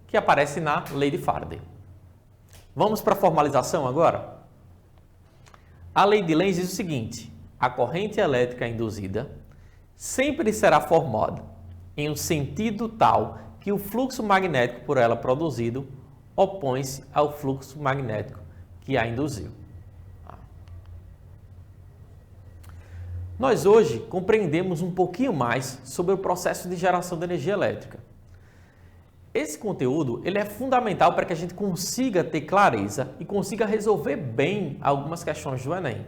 Speaker 3: que aparece na lei de Faraday. Vamos para a formalização agora? A lei de Lenz diz o seguinte: a corrente elétrica induzida sempre será formada em um sentido tal que o fluxo magnético por ela produzido opõe-se ao fluxo magnético que a induziu. Nós hoje compreendemos um pouquinho mais sobre o processo de geração de energia elétrica. Esse conteúdo ele é fundamental para que a gente consiga ter clareza e consiga resolver bem algumas questões do Enem.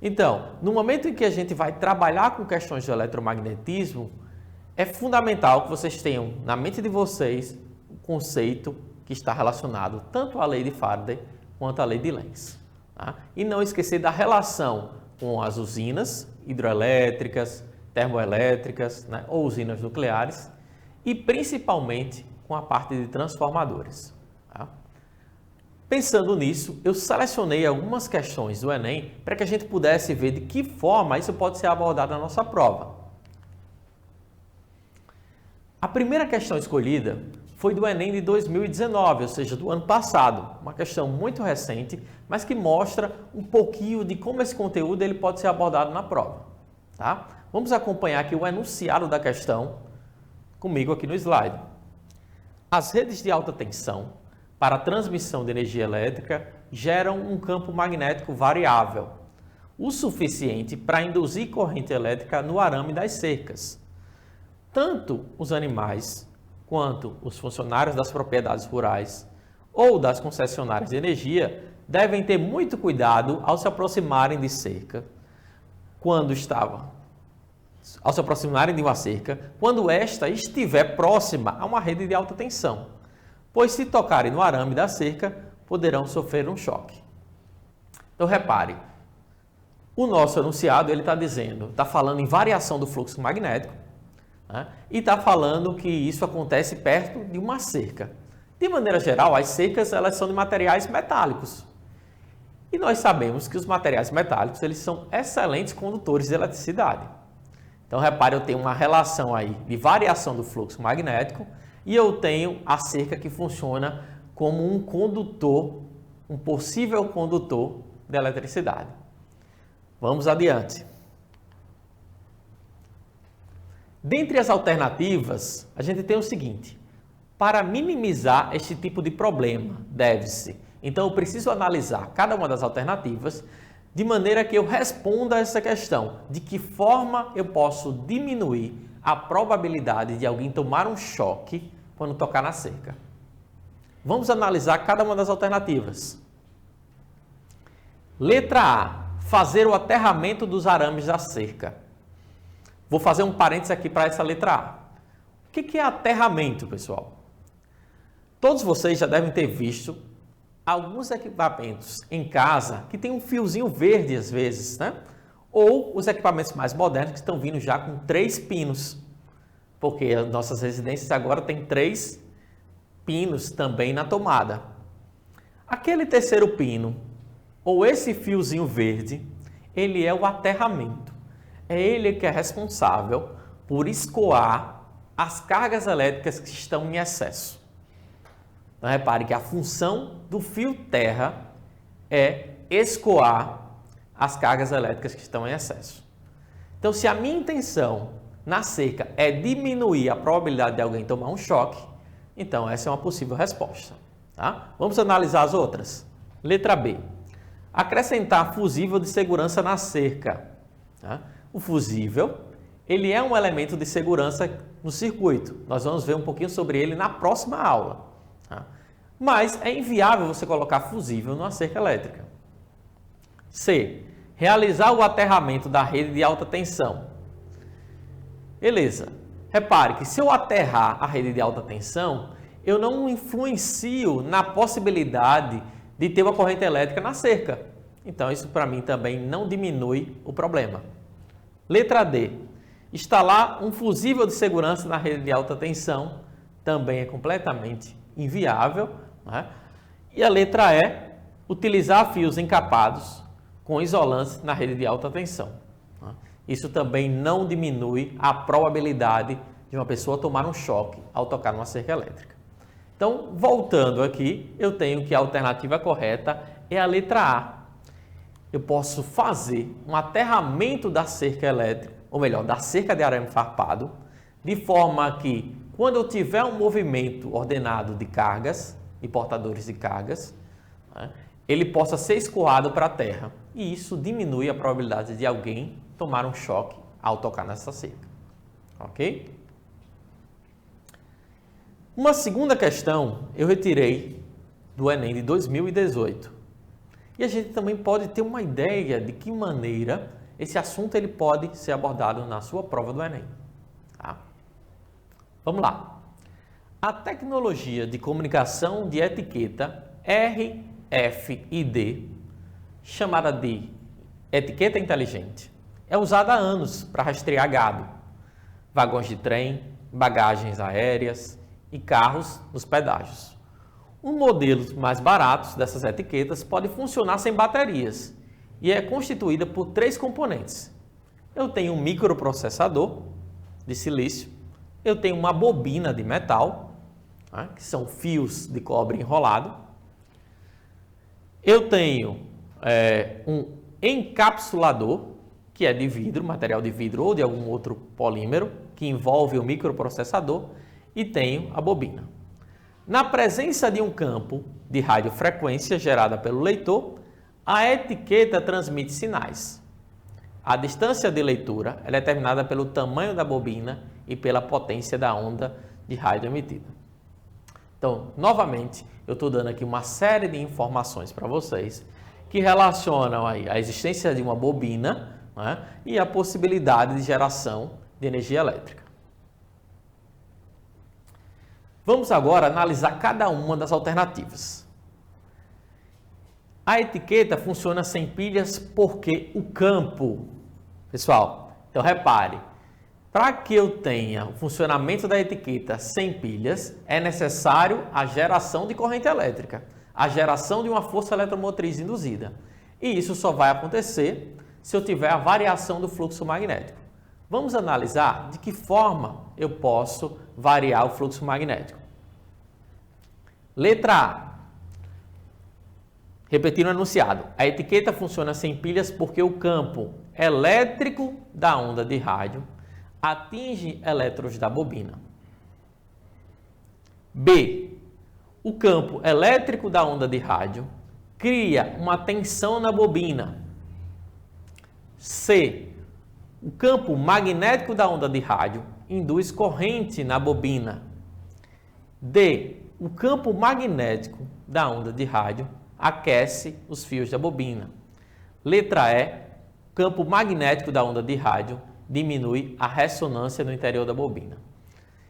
Speaker 3: Então, no momento em que a gente vai trabalhar com questões de eletromagnetismo, é fundamental que vocês tenham na mente de vocês o conceito que está relacionado tanto à lei de Faraday quanto à lei de Lenz. Tá? E não esquecer da relação com as usinas hidroelétricas, termoelétricas, né, ou usinas nucleares e principalmente com a parte de transformadores. Tá? Pensando nisso, eu selecionei algumas questões do Enem para que a gente pudesse ver de que forma isso pode ser abordado na nossa prova. A primeira questão escolhida foi do Enem de 2019, ou seja, do ano passado. Uma questão muito recente, mas que mostra um pouquinho de como esse conteúdo ele pode ser abordado na prova. Tá? Vamos acompanhar aqui o enunciado da questão comigo aqui no slide. As redes de alta tensão para a transmissão de energia elétrica geram um campo magnético variável, o suficiente para induzir corrente elétrica no arame das cercas. Tanto os animais quanto os funcionários das propriedades rurais ou das concessionárias de energia devem ter muito cuidado ao se aproximarem de uma cerca, quando esta estiver próxima a uma rede de alta tensão, pois se tocarem no arame da cerca, poderão sofrer um choque. Então repare, o nosso enunciado ele está falando em variação do fluxo magnético, né? E está falando que isso acontece perto de uma cerca. De maneira geral, as cercas elas são de materiais metálicos. E nós sabemos que os materiais metálicos eles são excelentes condutores de eletricidade. Então, repare, eu tenho uma relação aí de variação do fluxo magnético e eu tenho a cerca que funciona como um condutor, um possível condutor de eletricidade. Vamos adiante. Dentre as alternativas, a gente tem o seguinte: para minimizar este tipo de problema, deve-se. Então, eu preciso analisar cada uma das alternativas de maneira que eu responda a essa questão. De que forma eu posso diminuir a probabilidade de alguém tomar um choque quando tocar na cerca? Vamos analisar cada uma das alternativas. Letra A. Fazer o aterramento dos arames da cerca. Vou fazer um parênteses aqui para essa letra A. O que é aterramento, pessoal? Todos vocês já devem ter visto alguns equipamentos em casa que tem um fiozinho verde às vezes, né? Ou os equipamentos mais modernos que estão vindo já com 3 pinos, porque as nossas residências agora têm 3 pinos também na tomada. Aquele terceiro pino, ou esse fiozinho verde, ele é o aterramento. É ele que é responsável por escoar as cargas elétricas que estão em excesso. Então, repare que a função do fio terra é escoar as cargas elétricas que estão em excesso. Então, se a minha intenção na cerca é diminuir a probabilidade de alguém tomar um choque, então essa é uma possível resposta. Tá? Vamos analisar as outras. Letra B. Acrescentar fusível de segurança na cerca. Tá? O fusível, ele é um elemento de segurança no circuito. Nós vamos ver um pouquinho sobre ele na próxima aula. Tá? Mas é inviável você colocar fusível numa cerca elétrica. C. Realizar o aterramento da rede de alta tensão. Beleza. Repare que se eu aterrar a rede de alta tensão, eu não influencio na possibilidade de ter uma corrente elétrica na cerca. Então, isso para mim também não diminui o problema. Letra D. Instalar um fusível de segurança na rede de alta tensão também é completamente inviável. Né? E a letra E. Utilizar fios encapados com isolantes na rede de alta tensão. Né? Isso também não diminui a probabilidade de uma pessoa tomar um choque ao tocar numa cerca elétrica. Então, voltando aqui, eu tenho que a alternativa correta é a letra A. Eu posso fazer um aterramento da cerca elétrica, ou melhor, da cerca de arame farpado, de forma que, quando eu tiver um movimento ordenado de cargas e portadores de cargas, né, ele possa ser escoado para a terra. E isso diminui a probabilidade de alguém tomar um choque ao tocar nessa cerca. Ok? Uma segunda questão eu retirei do Enem de 2018. E a gente também pode ter uma ideia de que maneira esse assunto ele pode ser abordado na sua prova do Enem. Tá? Vamos lá. A tecnologia de comunicação de etiqueta RFID, chamada de etiqueta inteligente, é usada há anos para rastrear gado, vagões de trem, bagagens aéreas e carros nos pedágios. Um modelo mais barato dessas etiquetas pode funcionar sem baterias e é constituída por 3 componentes. Eu tenho um microprocessador de silício, eu tenho uma bobina de metal, né, que são fios de cobre enrolado, eu tenho um encapsulador, que é de vidro, material de vidro ou de algum outro polímero, que envolve o microprocessador, e tenho a bobina. Na presença de um campo de radiofrequência gerada pelo leitor, a etiqueta transmite sinais. A distância de leitura é determinada pelo tamanho da bobina e pela potência da onda de rádio emitida. Então, novamente, eu estou dando aqui uma série de informações para vocês que relacionam aí a existência de uma bobina, né, e a possibilidade de geração de energia elétrica. Vamos agora analisar cada uma das alternativas. A etiqueta funciona sem pilhas porque o campo... Pessoal, então repare, para que eu tenha o funcionamento da etiqueta sem pilhas, é necessário a geração de corrente elétrica, a geração de uma força eletromotriz induzida. E isso só vai acontecer se eu tiver a variação do fluxo magnético. Vamos analisar de que forma eu posso variar o fluxo magnético. Letra A. Repetindo o enunciado. A etiqueta funciona sem pilhas porque o campo elétrico da onda de rádio atinge elétrons da bobina. B. O campo elétrico da onda de rádio cria uma tensão na bobina. C. O campo magnético da onda de rádio induz corrente na bobina. D. O campo magnético da onda de rádio aquece os fios da bobina. Letra E. O campo magnético da onda de rádio diminui a ressonância no interior da bobina.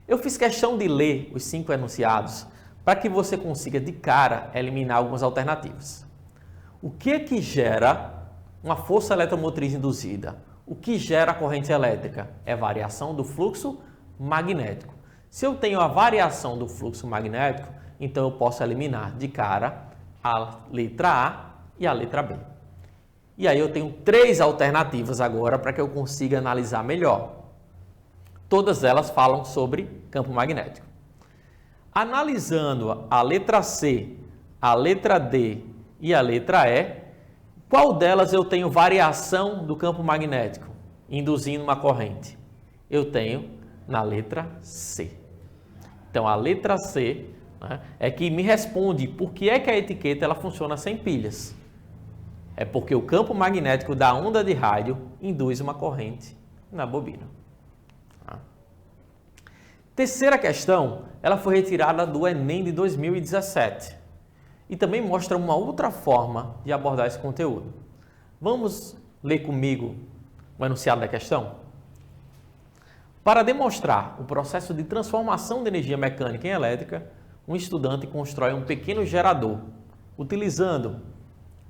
Speaker 3: Eu fiz questão de ler os 5 enunciados para que você consiga de cara eliminar algumas alternativas. O que é que gera uma força eletromotriz induzida? O que gera a corrente elétrica? É variação do fluxo magnético. Se eu tenho a variação do fluxo magnético, então eu posso eliminar de cara a letra A e a letra B. E aí eu tenho 3 alternativas agora para que eu consiga analisar melhor. Todas elas falam sobre campo magnético. Analisando a letra C, a letra D e a letra E, qual delas eu tenho variação do campo magnético, induzindo uma corrente? Eu tenho na letra C. Então, a letra C, né, é que me responde por que é que a etiqueta ela funciona sem pilhas. É porque o campo magnético da onda de rádio induz uma corrente na bobina. Tá? Terceira questão, ela foi retirada do Enem de 2017 e também mostra uma outra forma de abordar esse conteúdo. Vamos ler comigo o enunciado da questão? Para demonstrar o processo de transformação de energia mecânica em elétrica, um estudante constrói um pequeno gerador, utilizando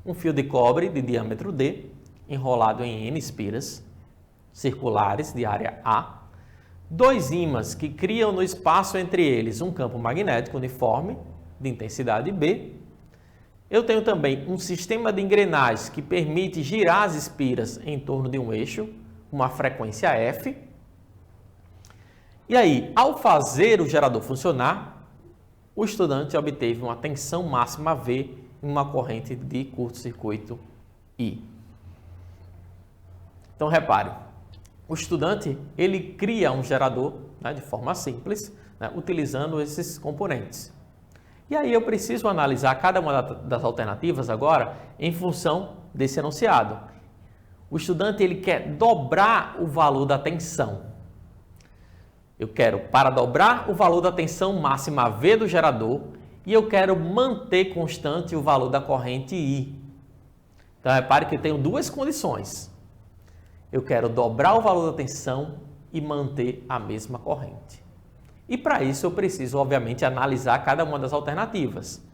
Speaker 3: um fio de cobre de diâmetro D, enrolado em N espiras circulares de área A, 2 ímãs que criam no espaço entre eles um campo magnético uniforme de intensidade B. Eu tenho também um sistema de engrenagens que permite girar as espiras em torno de um eixo, uma frequência F. E aí, ao fazer o gerador funcionar, o estudante obteve uma tensão máxima V em uma corrente de curto-circuito I. Então, repare, o estudante ele cria um gerador, né, de forma simples, né, utilizando esses componentes. E aí eu preciso analisar cada uma das alternativas agora em função desse enunciado. O estudante ele quer dobrar o valor da tensão. Eu quero, para dobrar o valor da tensão máxima V do gerador, e eu quero manter constante o valor da corrente I. Então, repare que eu tenho 2 condições. Eu quero dobrar o valor da tensão e manter a mesma corrente. E para isso eu preciso, obviamente, analisar cada uma das alternativas.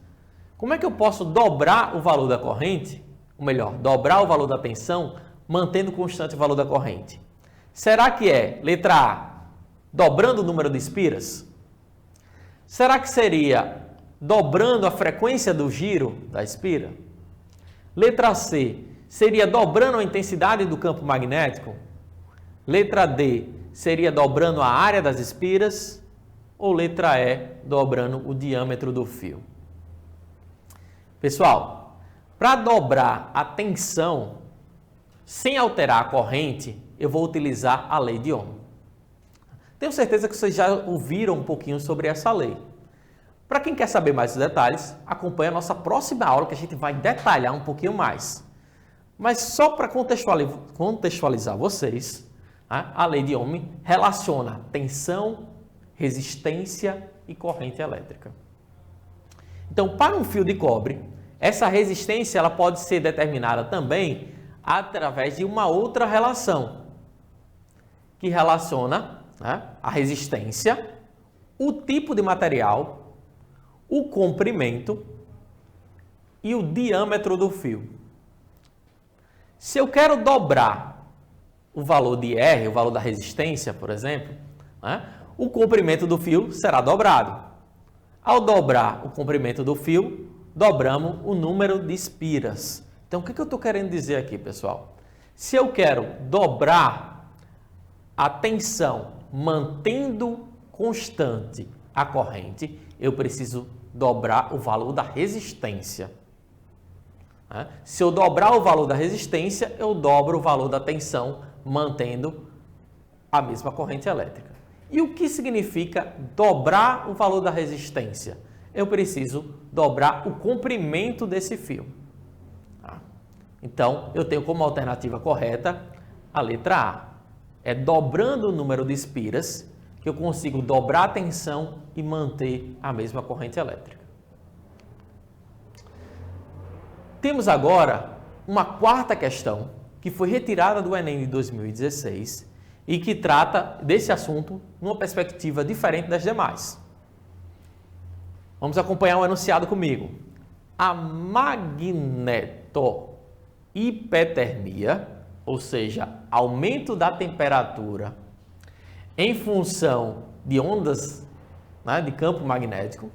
Speaker 3: Como é que eu posso dobrar o valor da corrente? Ou melhor, dobrar o valor da tensão, mantendo constante o valor da corrente? Será que é, letra A, dobrando o número de espiras? Será que seria dobrando a frequência do giro da espira? Letra C, seria dobrando a intensidade do campo magnético? Letra D, seria dobrando a área das espiras? Ou letra E, dobrando o diâmetro do fio? Pessoal, para dobrar a tensão sem alterar a corrente, eu vou utilizar a lei de Ohm. Tenho certeza que vocês já ouviram um pouquinho sobre essa lei. Para quem quer saber mais detalhes, acompanhe a nossa próxima aula que a gente vai detalhar um pouquinho mais. Mas só para contextualizar vocês, a lei de Ohm relaciona tensão, resistência e corrente elétrica. Então, para um fio de cobre, essa resistência ela pode ser determinada também através de uma outra relação, que relaciona a resistência, o tipo de material, o comprimento e o diâmetro do fio. Se eu quero dobrar o valor de R, o valor da resistência, por exemplo, o comprimento do fio será dobrado. Ao dobrar o comprimento do fio, dobramos o número de espiras. Então, o que eu estou querendo dizer aqui, pessoal? Se eu quero dobrar a tensão mantendo constante a corrente, eu preciso dobrar o valor da resistência. Se eu dobrar o valor da resistência, eu dobro o valor da tensão, mantendo a mesma corrente elétrica. E o que significa dobrar o valor da resistência? Eu preciso dobrar o comprimento desse fio. Então, eu tenho como alternativa correta a letra A. É dobrando o número de espiras que eu consigo dobrar a tensão e manter a mesma corrente elétrica. Temos agora uma quarta questão que foi retirada do Enem de 2016 e que trata desse assunto numa perspectiva diferente das demais. Vamos acompanhar o enunciado comigo. A magnetohipertermia, ou seja, aumento da temperatura em função de ondas, né, de campo magnético,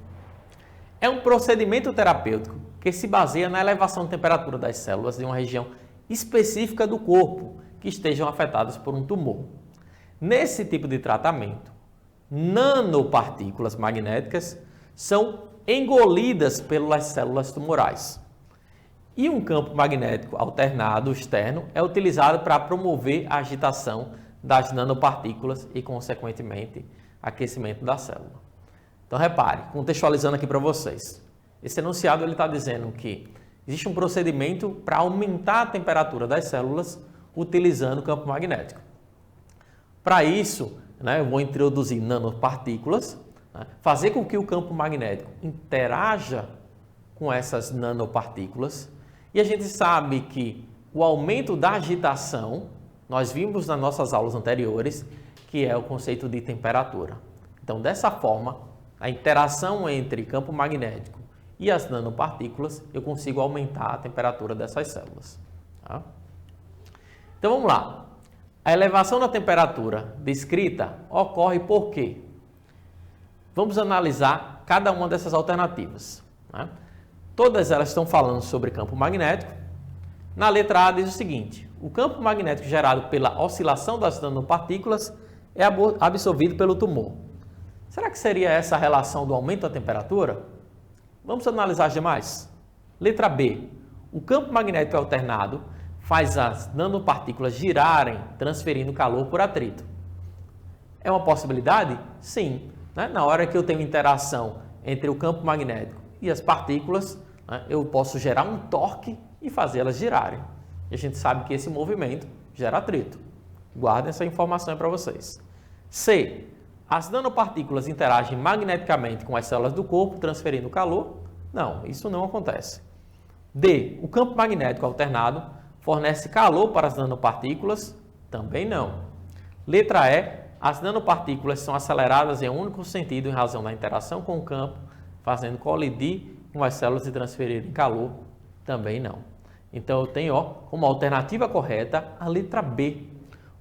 Speaker 3: é um procedimento terapêutico que se baseia na elevação de temperatura das células de uma região específica do corpo que estejam afetadas por um tumor. Nesse tipo de tratamento, nanopartículas magnéticas são engolidas pelas células tumorais. E um campo magnético alternado externo é utilizado para promover a agitação das nanopartículas e, consequentemente, aquecimento da célula. Então, repare, contextualizando aqui para vocês. Esse enunciado está dizendo que existe um procedimento para aumentar a temperatura das células utilizando o campo magnético. Para isso, eu vou introduzir nanopartículas, fazer com que o campo magnético interaja com essas nanopartículas. E a gente sabe que o aumento da agitação, nós vimos nas nossas aulas anteriores, que é o conceito de temperatura. Então, dessa forma, a interação entre campo magnético e as nanopartículas, eu consigo aumentar a temperatura dessas células. Tá? Então, vamos lá. A elevação da temperatura descrita ocorre por quê? Vamos analisar cada uma dessas alternativas. Né? Todas elas estão falando sobre campo magnético. Na letra A diz o seguinte: o campo magnético gerado pela oscilação das nanopartículas é absorvido pelo tumor. Será que seria essa a relação do aumento da temperatura? Vamos analisar as demais. Letra B. O campo magnético alternado faz as nanopartículas girarem, transferindo calor por atrito. É uma possibilidade? Sim. Na hora que eu tenho interação entre o campo magnético e as partículas, eu posso gerar um torque e fazê-las girarem. E a gente sabe que esse movimento gera atrito. Guardem essa informação aí para vocês. C. As nanopartículas interagem magneticamente com as células do corpo, transferindo calor? Não, isso não acontece. D. O campo magnético alternado fornece calor para as nanopartículas? Também não. Letra E. As nanopartículas são aceleradas em um único sentido em razão da interação com o campo, fazendo colidir com as células e transferirem calor? Também não. Então, eu tenho como alternativa correta a letra B.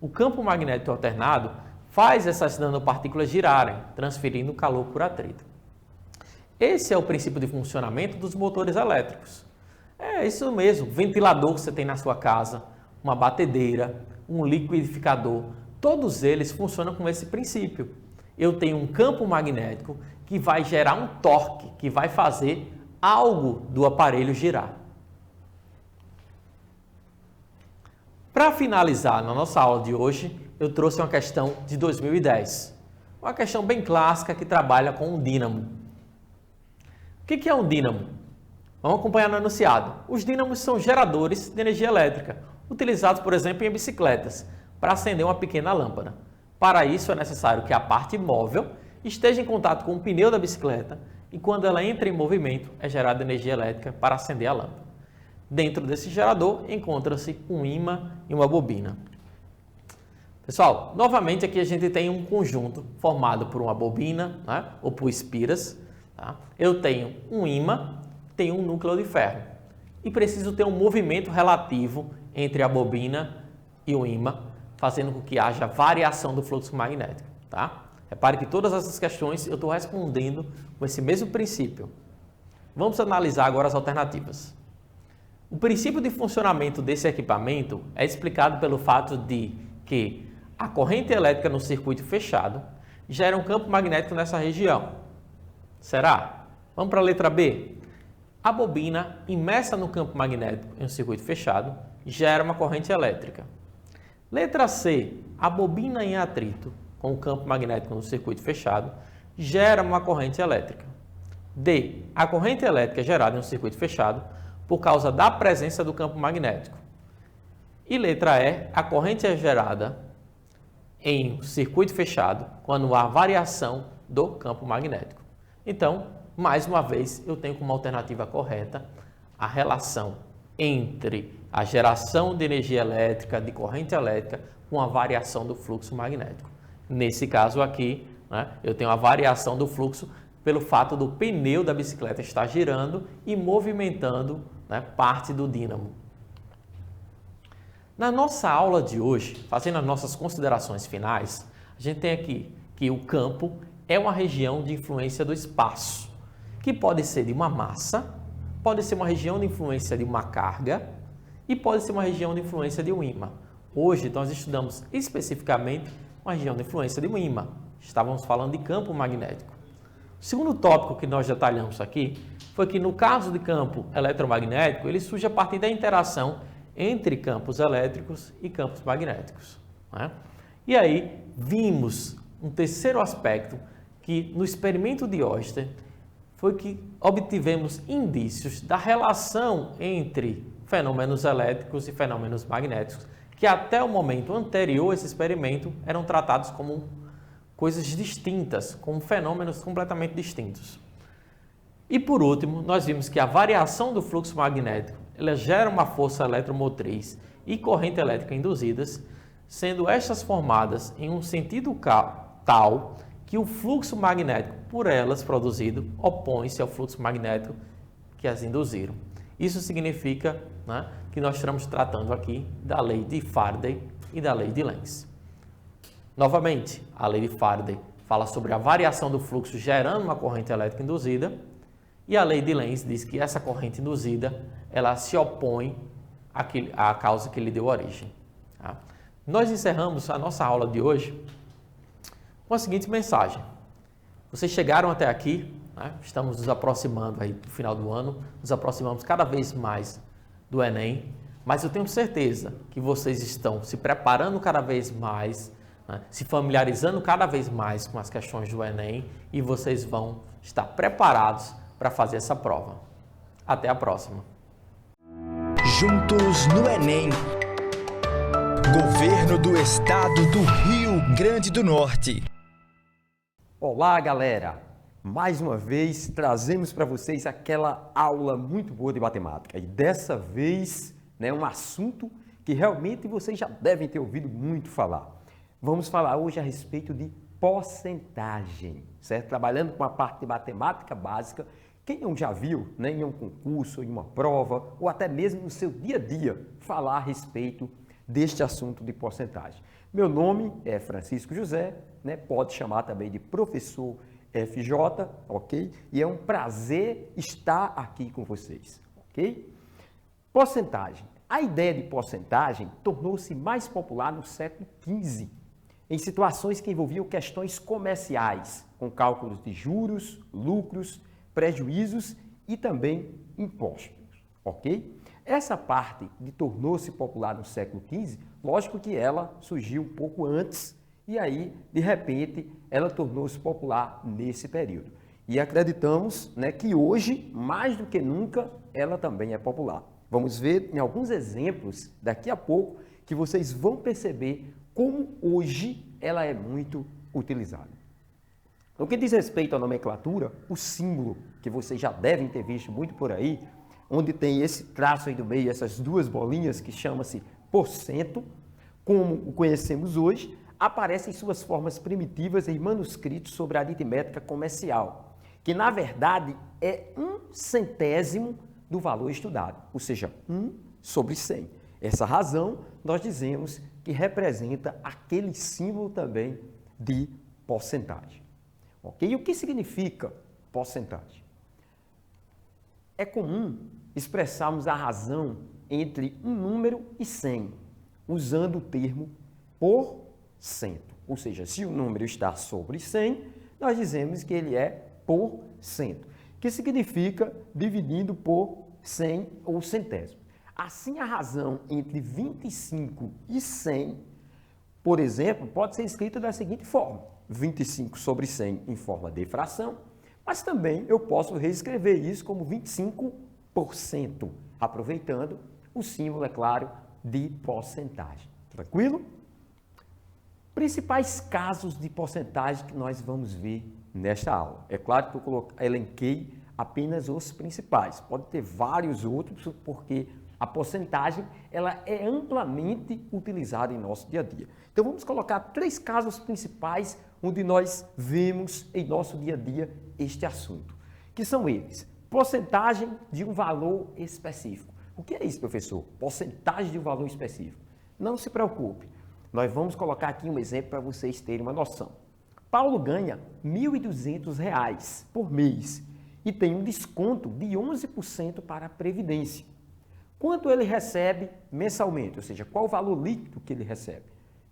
Speaker 3: O campo magnético alternado faz essas nanopartículas girarem, transferindo calor por atrito. Esse é o princípio de funcionamento dos motores elétricos. É isso mesmo, ventilador que você tem na sua casa, uma batedeira, um liquidificador, todos eles funcionam com esse princípio. Eu tenho um campo magnético que vai gerar um torque, que vai fazer algo do aparelho girar. Para finalizar, na nossa aula de hoje, eu trouxe uma questão de 2010. Uma questão bem clássica que trabalha com um dínamo. O que é um dínamo? Vamos acompanhar no enunciado. Os dínamos são geradores de energia elétrica, utilizados, por exemplo, em bicicletas, para acender uma pequena lâmpada. Para isso, é necessário que a parte móvel esteja em contato com o pneu da bicicleta e, quando ela entra em movimento, é gerada energia elétrica para acender a lâmpada. Dentro desse gerador, encontra-se um ímã e uma bobina. Pessoal, novamente aqui a gente tem um conjunto formado por uma bobina, ou por espiras. Tá? Eu tenho um ímã, tenho um núcleo de ferro e preciso ter um movimento relativo entre a bobina e o ímã, fazendo com que haja variação do fluxo magnético. Tá? Repare que todas essas questões eu estou respondendo com esse mesmo princípio. Vamos analisar agora as alternativas. O princípio de funcionamento desse equipamento é explicado pelo fato de que a corrente elétrica no circuito fechado gera um campo magnético nessa região. Será? Vamos para a letra B. A bobina imersa no campo magnético em um circuito fechado gera uma corrente elétrica. Letra C. A bobina em atrito com o campo magnético no circuito fechado gera uma corrente elétrica. D. A corrente elétrica é gerada em um circuito fechado por causa da presença do campo magnético. E letra E. A corrente é gerada em um circuito fechado quando há variação do campo magnético. Então, mais uma vez, eu tenho como alternativa correta a relação entre a geração de energia elétrica, de corrente elétrica, com a variação do fluxo magnético. Nesse caso aqui, eu tenho a variação do fluxo pelo fato do pneu da bicicleta estar girando e movimentando, né, parte do dínamo. Na nossa aula de hoje, fazendo as nossas considerações finais, a gente tem aqui que o campo é uma região de influência do espaço, que pode ser de uma massa, pode ser uma região de influência de uma carga e pode ser uma região de influência de um ímã. Hoje nós estudamos especificamente uma região de influência de um ímã. Estávamos falando de campo magnético. O segundo tópico que nós detalhamos aqui foi que no caso de campo eletromagnético, ele surge a partir da interação entre campos elétricos e campos magnéticos, né? E aí vimos um terceiro aspecto que no experimento de Oster foi que obtivemos indícios da relação entre fenômenos elétricos e fenômenos magnéticos, que até o momento anterior a esse experimento eram tratados como coisas distintas, como fenômenos completamente distintos. E por último, nós vimos que a variação do fluxo magnético ela gera uma força eletromotriz e corrente elétrica induzidas, sendo estas formadas em um sentido tal que o fluxo magnético por elas produzido opõe-se ao fluxo magnético que as induziram. Isso significa, né, que nós estamos tratando aqui da lei de Faraday e da lei de Lenz. Novamente, a lei de Faraday fala sobre a variação do fluxo gerando uma corrente elétrica induzida e a lei de Lenz diz que essa corrente induzida ela se opõe à causa que lhe deu origem. Tá? Nós encerramos a nossa aula de hoje com a seguinte mensagem. Vocês chegaram até aqui, né? Estamos nos aproximando aí do final do ano, nos aproximamos cada vez mais do Enem, mas eu tenho certeza que vocês estão se preparando cada vez mais, né, se familiarizando cada vez mais com as questões do Enem e vocês vão estar preparados para fazer essa prova. Até a próxima.
Speaker 1: Juntos no Enem. Governo do Estado do Rio Grande do Norte.
Speaker 4: Olá, galera! Mais uma vez trazemos para vocês aquela aula muito boa de matemática. E dessa vez, né, um assunto que realmente vocês já devem ter ouvido muito falar. Vamos falar hoje a respeito de porcentagem, certo? Trabalhando com a parte de matemática básica, quem não já viu, né, em um concurso, em uma prova, ou até mesmo no seu dia a dia, falar a respeito deste assunto de porcentagem. Meu nome é Francisco José, né, pode chamar também de professor FJ, ok? E é um prazer estar aqui com vocês, ok? Porcentagem. A ideia de porcentagem tornou-se mais popular no século XV, em situações que envolviam questões comerciais, com cálculos de juros, lucros, prejuízos e também impostos, ok? Essa parte de tornou-se popular no século XV, lógico que ela surgiu um pouco antes e aí, de repente, ela tornou-se popular nesse período. E acreditamos, né, que hoje, mais do que nunca, ela também é popular. Vamos ver em alguns exemplos daqui a pouco que vocês vão perceber como hoje ela é muito utilizada. No que diz respeito à nomenclatura, o símbolo, que vocês já devem ter visto muito por aí, onde tem esse traço aí do meio, essas duas bolinhas que chama-se porcento, como o conhecemos hoje, aparece em suas formas primitivas em manuscritos sobre a aritmética comercial, que na verdade é 1/100º do valor estudado, ou seja, 1/100. Essa razão nós dizemos que representa aquele símbolo também de porcentagem. Ok? E o que significa porcentagem? É comum expressarmos a razão entre um número e 100, usando o termo por cento. Ou seja, se o número está sobre 100, nós dizemos que ele é por cento, que significa dividindo por 100 ou centésimo. Assim, a razão entre 25 e 100, por exemplo, pode ser escrita da seguinte forma: 25 sobre 100 em forma de fração, mas também eu posso reescrever isso como 25%, aproveitando o símbolo, é claro, de porcentagem. Tranquilo? Principais casos de porcentagem que nós vamos ver nesta aula. É claro que eu elenquei apenas os principais. Pode ter vários outros, porque a porcentagem ela é amplamente utilizada em nosso dia a dia. Então vamos colocar 3 casos principais onde nós vemos em nosso dia a dia este assunto, que são eles: porcentagem de um valor específico. O que é isso, professor? Porcentagem de um valor específico. Não se preocupe, nós vamos colocar aqui um exemplo para vocês terem uma noção. Paulo ganha R$ 1.200 por mês e tem um desconto de 11% para a Previdência. Quanto ele recebe mensalmente? Ou seja, qual o valor líquido que ele recebe?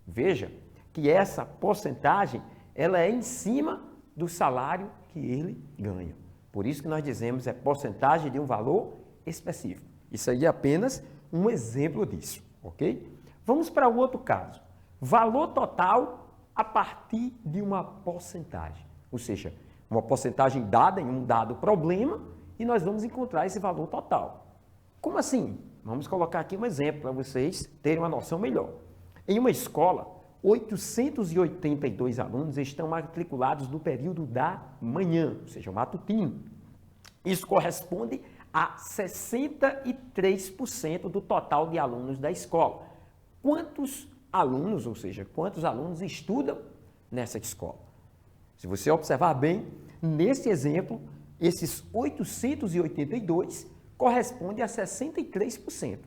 Speaker 4: Veja que essa porcentagem ela é em cima do salário que ele ganha. Por isso que nós dizemos é porcentagem de um valor específico. Isso aí é apenas um exemplo disso, ok? Vamos para o outro caso. Valor total a partir de uma porcentagem. Ou seja, uma porcentagem dada em um dado problema e nós vamos encontrar esse valor total. Como assim? Vamos colocar aqui um exemplo para vocês terem uma noção melhor. Em uma escola, 882 alunos estão matriculados no período da manhã, ou seja, o matutino. Isso corresponde a 63% do total de alunos da escola. Quantos alunos, ou seja, quantos alunos estudam nessa escola? Se você observar bem, nesse exemplo, esses 882 corresponde a 63%.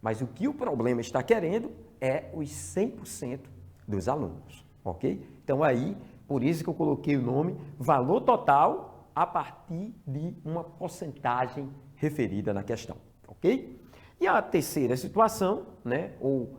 Speaker 4: Mas o que o problema está querendo é os 100% dos alunos, ok? Então aí, por isso que eu coloquei o nome valor total a partir de uma porcentagem referida na questão, ok? E a terceira situação, né, ou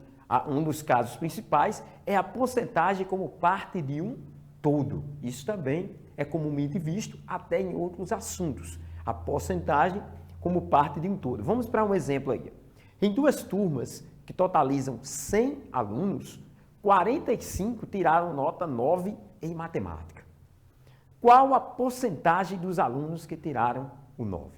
Speaker 4: um dos casos principais, é a porcentagem como parte de um todo. Isso também é comumente visto até em outros assuntos. A porcentagem como parte de um todo. Vamos para um exemplo aí. Em duas turmas que totalizam 100 alunos, 45 tiraram nota 9 em matemática. Qual a porcentagem dos alunos que tiraram o 9?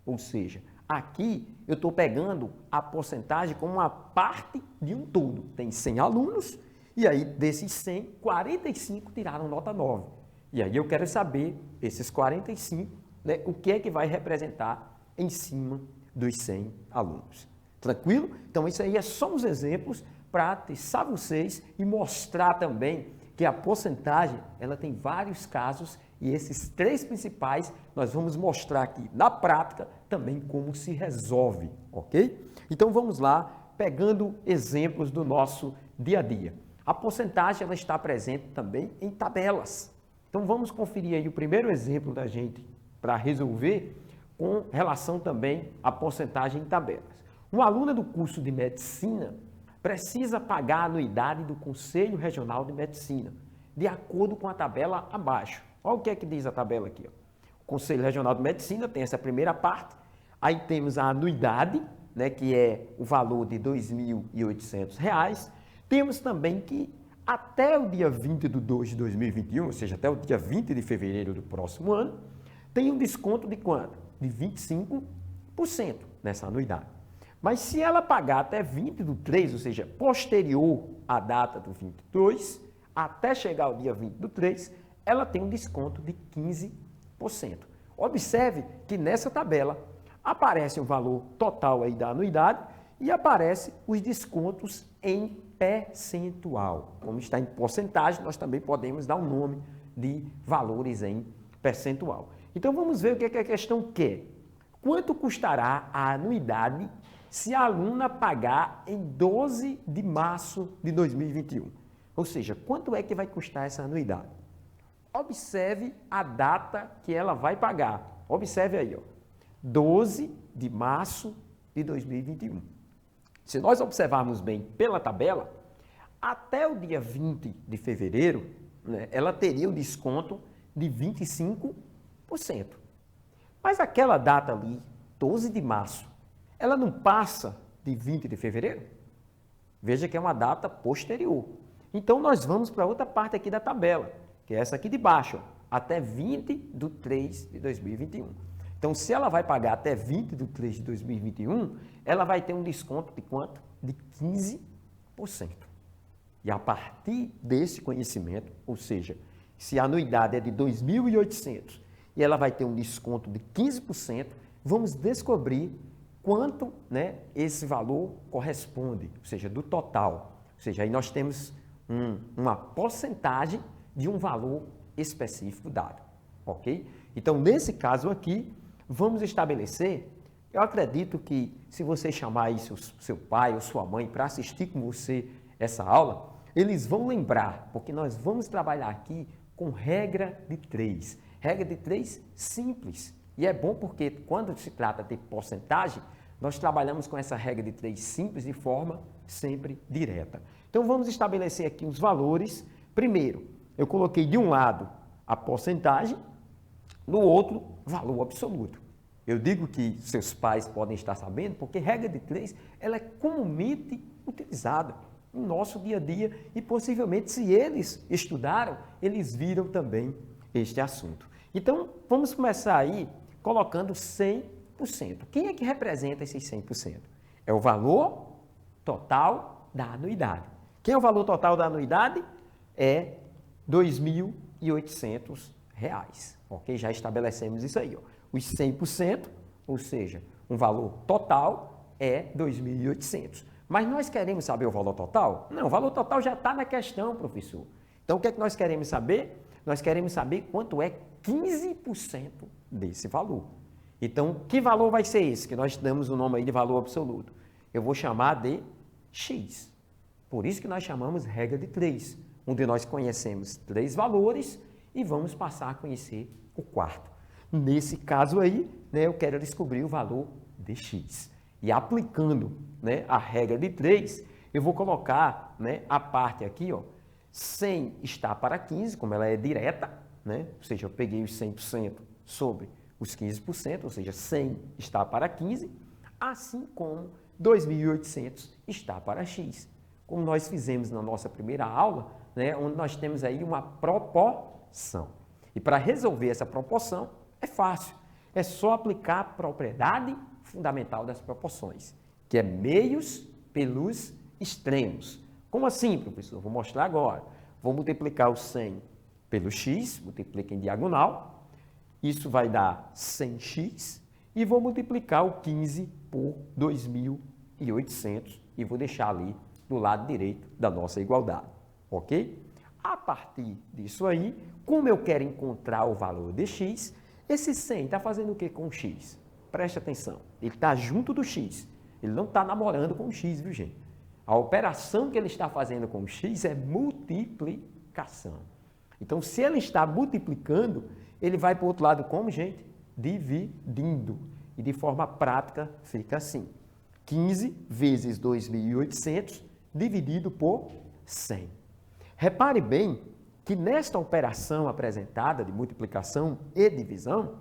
Speaker 4: Ou seja, aqui eu estou pegando a porcentagem como uma parte de um todo. Tem 100 alunos e aí desses 100, 45 tiraram nota 9. E aí eu quero saber, esses 45, né, o que é que vai representar em cima dos 100 alunos. Tranquilo? Então, isso aí é só uns exemplos para testar vocês e mostrar também que a porcentagem ela tem vários casos e esses três principais nós vamos mostrar aqui na prática também como se resolve, ok? Então, vamos lá, pegando exemplos do nosso dia a dia. A porcentagem ela está presente também em tabelas. Então, vamos conferir aí o primeiro exemplo da gente para resolver com relação também à porcentagem em tabelas. Uma aluna do curso de Medicina precisa pagar a anuidade do Conselho Regional de Medicina, de acordo com a tabela abaixo. Olha o que é que diz a tabela aqui. Ó. O Conselho Regional de Medicina tem essa primeira parte, aí temos a anuidade, né, que é o valor de R$ 2.800. Temos também que até o dia 20 de 2 de 2021, ou seja, até o dia 20 de fevereiro do próximo ano, tem um desconto de quanto? De 25% nessa anuidade. Mas se ela pagar até 20 do 3, ou seja, posterior à data do 22, até chegar ao dia 20 do 3, ela tem um desconto de 15%. Observe que nessa tabela aparece o valor total aí da anuidade e aparece os descontos em percentual. Como está em porcentagem, nós também podemos dar um nome de valores em percentual. Então vamos ver o que é que a questão quer. Quanto custará a anuidade se a aluna pagar em 12 de março de 2021? Ou seja, quanto é que vai custar essa anuidade? Observe a data que ela vai pagar. Observe aí, ó, 12 de março de 2021. Se nós observarmos bem pela tabela, até o dia 20 de fevereiro, né, ela teria um desconto de 25%. Mas aquela data ali, 12 de março, ela não passa de 20 de fevereiro? Veja que é uma data posterior. Então, nós vamos para outra parte aqui da tabela, que é essa aqui de baixo, ó, até 20 de 3 de 2021. Então, se ela vai pagar até 20 de 3 de 2021, ela vai ter um desconto de quanto? De 15%. E a partir desse conhecimento, ou seja, se a anuidade é de 2.800 e ela vai ter um desconto de 15%, vamos descobrir quanto, né, esse valor corresponde, ou seja, do total. Ou seja, aí nós temos uma porcentagem de um valor específico dado, ok? Então, nesse caso aqui, vamos estabelecer, eu acredito que se você chamar aí seu pai ou sua mãe para assistir com você essa aula, eles vão lembrar, porque nós vamos trabalhar aqui com regra de 3. Regra de 3 simples. E é bom porque quando se trata de porcentagem, nós trabalhamos com essa regra de 3 simples de forma sempre direta. Então vamos estabelecer aqui os valores. Primeiro, eu coloquei de um lado a porcentagem, no outro, valor absoluto. Eu digo que seus pais podem estar sabendo porque regra de 3 ela é comumente utilizada no nosso dia a dia e possivelmente se eles estudaram, eles viram também este assunto. Então, vamos começar aí colocando 100%. Quem é que representa esses 100%? É o valor total da anuidade. Quem é o valor total da anuidade? É R$ 2.800, ok? Já estabelecemos isso aí, ó. Os 100%, ou seja, um valor total é 2.800. Mas nós queremos saber o valor total? Não, o valor total já está na questão, professor. Então, o que é que nós queremos saber? Nós queremos saber quanto é 15% desse valor. Então, que valor vai ser esse? Que nós damos o nome aí de valor absoluto. Eu vou chamar de X. Por isso que nós chamamos regra de 3, onde nós conhecemos 3 valores e vamos passar a conhecer o quarto. Nesse caso aí, né, eu quero descobrir o valor de X. E aplicando, né, a regra de 3, eu vou colocar, né, a parte aqui, ó, 100 está para 15, como ela é direta, né, ou seja, eu peguei os 100% sobre os 15%, ou seja, 100 está para 15, assim como 2.800 está para X. Como nós fizemos na nossa primeira aula, né, onde nós temos aí uma proporção. E para resolver essa proporção, é fácil. É só aplicar a propriedade fundamental das proporções, que é meios pelos extremos. Como assim, professor? Vou mostrar agora. Vou multiplicar o 100 pelo x, multiplica em diagonal, isso vai dar 100x, e vou multiplicar o 15 por 2.800 e vou deixar ali do lado direito da nossa igualdade, ok? A partir disso aí, como eu quero encontrar o valor de x, esse 100 está fazendo o que com o x? Preste atenção, ele está junto do x, ele não está namorando com o x, viu gente? A operação que ele está fazendo com o x é multiplicação. Então, se ele está multiplicando, ele vai para o outro lado como, gente? Dividindo. E de forma prática fica assim, 15 vezes 2.800 dividido por 100. Repare bem que nesta operação apresentada de multiplicação e divisão,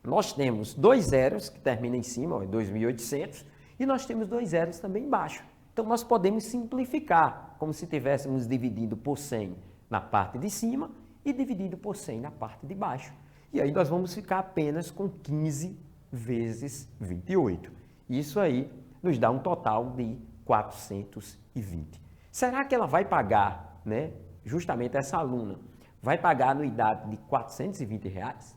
Speaker 4: nós temos 2 zeros que terminam em cima, ó, 2.800, e nós temos 2 zeros também embaixo. Então, nós podemos simplificar, como se estivéssemos dividindo por 100 na parte de cima e dividido por 100 na parte de baixo. E aí nós vamos ficar apenas com 15 vezes 28. Isso aí nos dá um total de 420. Será que ela vai pagar, né, justamente essa aluna, vai pagar a anuidade de R$ 420?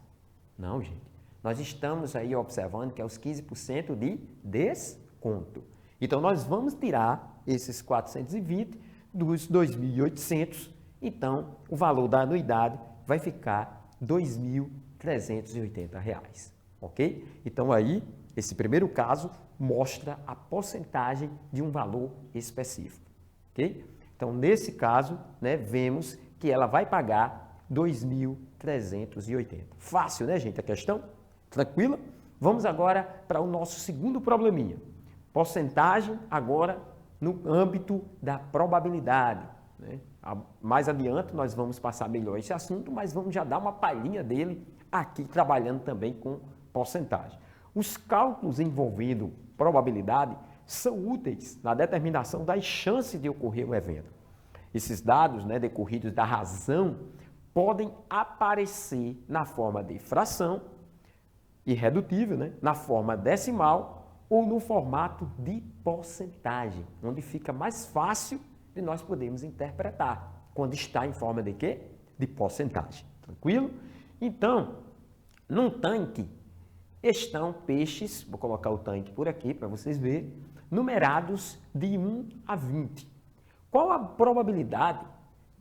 Speaker 4: Não, gente. Nós estamos aí observando que é os 15% de desconto. Então, nós vamos tirar esses 420 dos 2.800. Então, o valor da anuidade vai ficar R$ 2.380, ok? Então, aí, esse primeiro caso mostra a porcentagem de um valor específico, ok? Então, nesse caso, né, vemos que ela vai pagar R$ 2.380. Fácil, né, gente, a questão? Tranquila? Vamos agora para o nosso segundo probleminha. Porcentagem agora no âmbito da probabilidade, né? Mais adiante nós vamos passar melhor esse assunto, mas vamos já dar uma palhinha dele aqui, trabalhando também com porcentagem. Os cálculos envolvendo probabilidade são úteis na determinação das chances de ocorrer o evento. Esses dados, né, decorridos da razão podem aparecer na forma de fração irredutível, né, na forma decimal ou no formato de porcentagem, onde fica mais fácil de nós podermos interpretar, quando está em forma de quê? De porcentagem. Tranquilo? Então, num tanque estão peixes, vou colocar o tanque por aqui para vocês verem, numerados de 1 a 20. Qual a probabilidade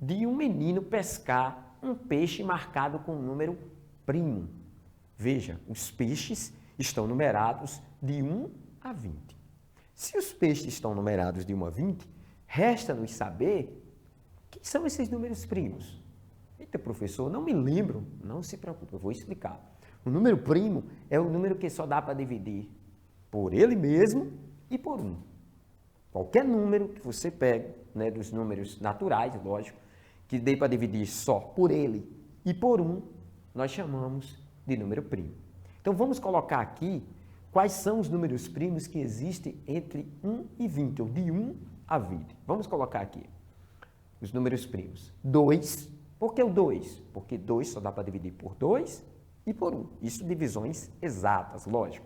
Speaker 4: de um menino pescar um peixe marcado com um número primo. Veja, os peixes estão numerados de 1 a 20. Se os peixes estão numerados de 1 a 20, resta-nos saber quem são esses números primos. Eita, professor, não me lembro. Não se preocupe, eu vou explicar. O número primo é o número que só dá para dividir por ele mesmo e por 1. Qualquer número que você pegue, né, dos números naturais, lógico, que dê para dividir só por ele e por 1, nós chamamos de número primo. Então, vamos colocar aqui quais são os números primos que existem entre 1 e 20, ou de 1 a 20. Vamos colocar aqui os números primos. 2, por que o 2? Porque 2 só dá para dividir por 2 e por 1. Isso divisões exatas, lógico.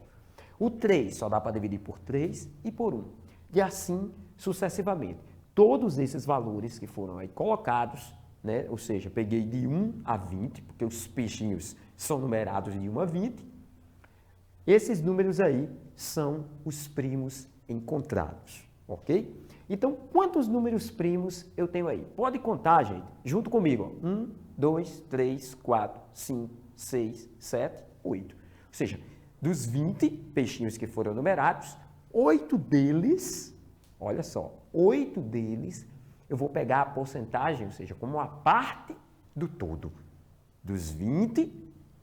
Speaker 4: O 3 só dá para dividir por 3 e por 1. E assim sucessivamente. Todos esses valores que foram aí colocados, né? Ou seja, peguei de 1 a 20, porque os peixinhos são numerados de 1 a 20. Esses números aí são os primos encontrados, ok? Então, quantos números primos eu tenho aí? Pode contar, gente, junto comigo. 1, 2, 3, 4, 5, 6, 7, 8. Ou seja, dos 20 peixinhos que foram numerados, 8 deles, olha só, 8 deles eu vou pegar a porcentagem, ou seja, como uma parte do todo. Dos 20,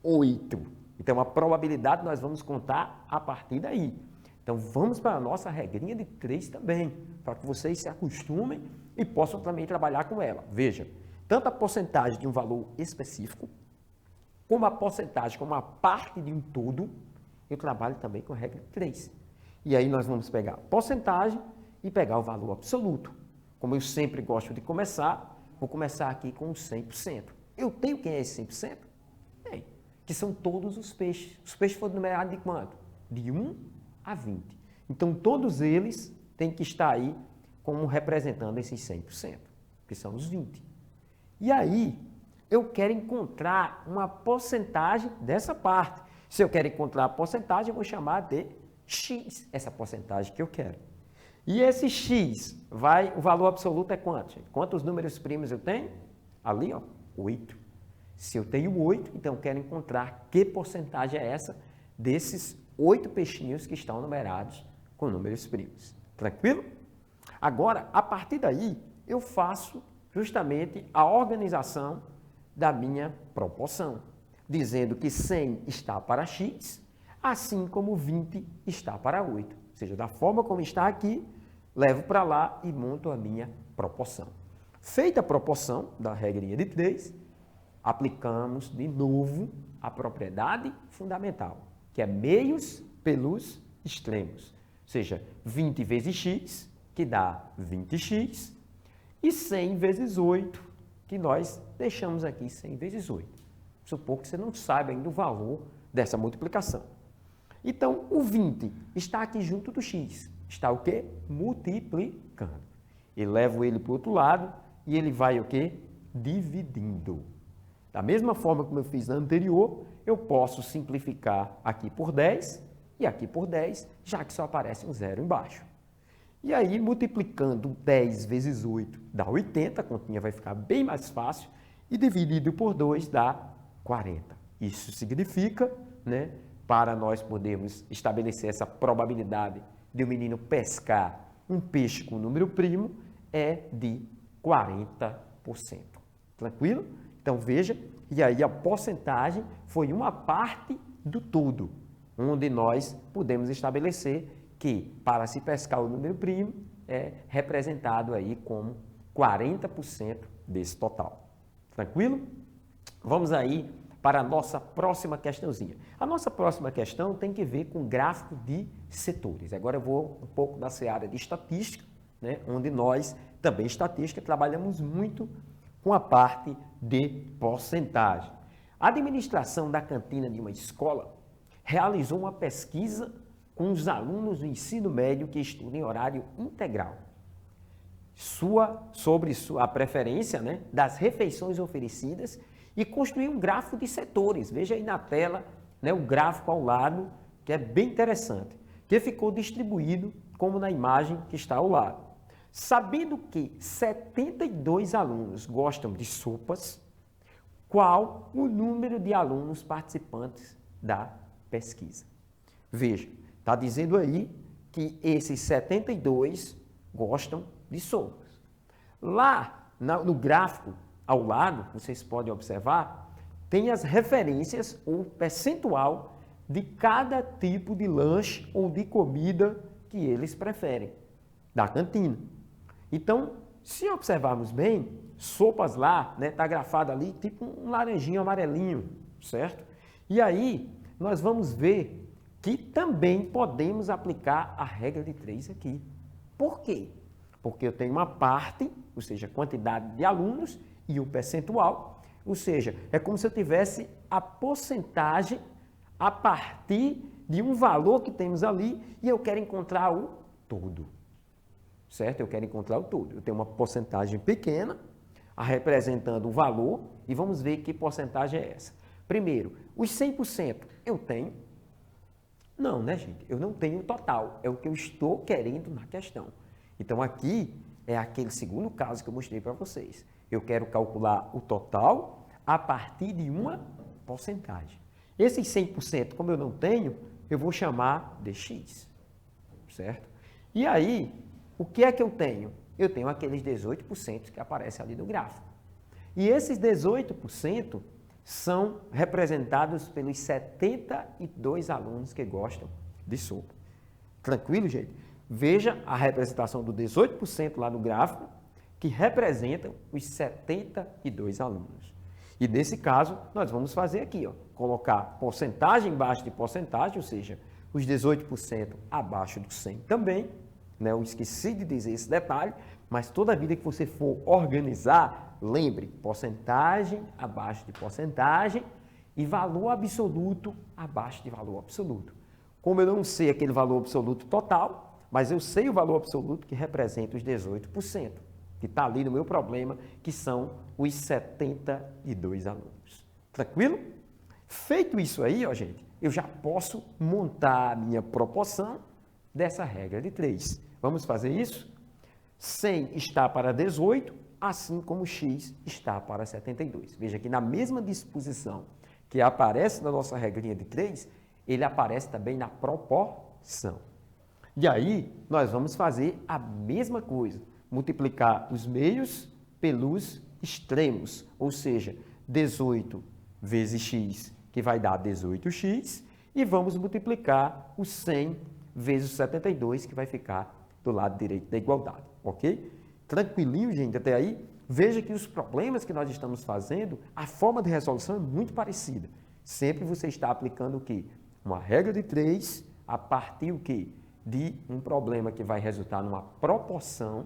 Speaker 4: 8. Então, a probabilidade nós vamos contar a partir daí. Então, vamos para a nossa regrinha de 3 também, para que vocês se acostumem e possam também trabalhar com ela. Veja, tanto a porcentagem de um valor específico, como a porcentagem como a parte de um todo, eu trabalho também com a regra de 3. E aí nós vamos pegar a porcentagem e pegar o valor absoluto. Como eu sempre gosto de começar, vou começar aqui com 100%. Eu tenho quem é esse 100%? Tem, que são todos os peixes. Os peixes foram numerados de quanto? De 1 a 20. Então, todos eles têm que estar aí como representando esses 100%, que são os 20. E aí, eu quero encontrar uma porcentagem dessa parte. Se eu quero encontrar a porcentagem, eu vou chamar de X, essa porcentagem que eu quero. E esse X, o valor absoluto é quanto, gente? Quantos números primos eu tenho? Ali, ó, 8. Se eu tenho 8, então eu quero encontrar que porcentagem é essa desses 8 peixinhos que estão numerados com números primos. Tranquilo? Agora, a partir daí, eu faço justamente a organização da minha proporção, dizendo que 100 está para X, assim como 20 está para 8. Ou seja, da forma como está aqui, levo para lá e monto a minha proporção. Feita a proporção da regrinha de 3, aplicamos de novo a propriedade fundamental, que é meios pelos extremos. Ou seja, 20 vezes x, que dá 20x, e 100 vezes 8, que nós deixamos aqui 100 vezes 8. Supor que você não saiba ainda o valor dessa multiplicação. Então, o 20 está aqui junto do x. Está o quê? Multiplicando. Eu levo ele para o outro lado e ele vai o quê? Dividindo. Da mesma forma como eu fiz na anterior, eu posso simplificar aqui por 10 e aqui por 10, já que só aparece um zero embaixo. E aí, multiplicando 10 vezes 8 dá 80, a continha vai ficar bem mais fácil, e dividido por 2 dá 40. Isso significa, né, para nós podermos estabelecer essa probabilidade de o menino pescar um peixe com número primo, é de 40%. Tranquilo? Então, veja, e aí a porcentagem foi uma parte do todo, onde nós podemos estabelecer que, para se pescar o número primo, é representado aí como 40% desse total. Tranquilo? Vamos aí para a nossa próxima questãozinha. A nossa próxima questão tem que ver com gráfico de setores. Agora eu vou um pouco da seara de estatística, né, onde nós, também estatística, trabalhamos muito com a parte de porcentagem. A administração da cantina de uma escola realizou uma pesquisa com os alunos do ensino médio que estudam em horário integral sobre a preferência, né, das refeições oferecidas e construiu um gráfico de setores. Veja aí na tela, né, o gráfico ao lado, que é bem interessante, que ficou distribuído como na imagem que está ao lado. Sabendo que 72 alunos gostam de sopas, qual o número de alunos participantes da pesquisa? Veja, está dizendo aí que esses 72 gostam de sopas. Lá no gráfico, ao lado, vocês podem observar, tem as referências ou percentual de cada tipo de lanche ou de comida que eles preferem, da cantina. Então, se observarmos bem, sopas lá, né, tá grafado ali, tipo um laranjinho amarelinho, certo? E aí, nós vamos ver que também podemos aplicar a regra de 3 aqui. Por quê? Porque eu tenho uma parte, ou seja, quantidade de alunos, e o percentual, ou seja, é como se eu tivesse a porcentagem a partir de um valor que temos ali e eu quero encontrar o todo, certo? Eu quero encontrar o todo. Eu tenho uma porcentagem pequena representando o valor e vamos ver que porcentagem é essa. Primeiro, os 100% eu tenho? Não, né, gente? Eu não tenho o total, é o que eu estou querendo na questão. Então, aqui é aquele segundo caso que eu mostrei para vocês. Eu quero calcular o total a partir de uma porcentagem. Esses 100%, como eu não tenho, eu vou chamar de x, certo? E aí, o que é que eu tenho? Eu tenho aqueles 18% que aparecem ali no gráfico. E esses 18% são representados pelos 72 alunos que gostam de sopa. Tranquilo, gente? Veja a representação do 18% lá no gráfico, que representam os 72 alunos. E nesse caso, nós vamos fazer aqui, ó, colocar porcentagem embaixo de porcentagem, ou seja, os 18% abaixo do 100 também, né? Eu esqueci de dizer esse detalhe, mas toda vida que você for organizar, lembre, porcentagem abaixo de porcentagem e valor absoluto abaixo de valor absoluto. Como eu não sei aquele valor absoluto total, mas eu sei o valor absoluto que representa os 18%, que está ali no meu problema, que são os 72 alunos. Tranquilo? Feito isso aí, ó, gente, eu já posso montar a minha proporção dessa regra de 3. Vamos fazer isso? 100 está para 18, assim como x está para 72. Veja que na mesma disposição que aparece na nossa regrinha de 3, ele aparece também na proporção. E aí, nós vamos fazer a mesma coisa, multiplicar os meios pelos extremos, ou seja, 18 vezes x, que vai dar 18x, e vamos multiplicar o 100 vezes o 72, que vai ficar do lado direito da igualdade, ok? Tranquilinho, gente, até aí? Veja que os problemas que nós estamos fazendo, a forma de resolução é muito parecida. Sempre você está aplicando o quê? Uma regra de 3 a partir o quê? De um problema que vai resultar numa proporção,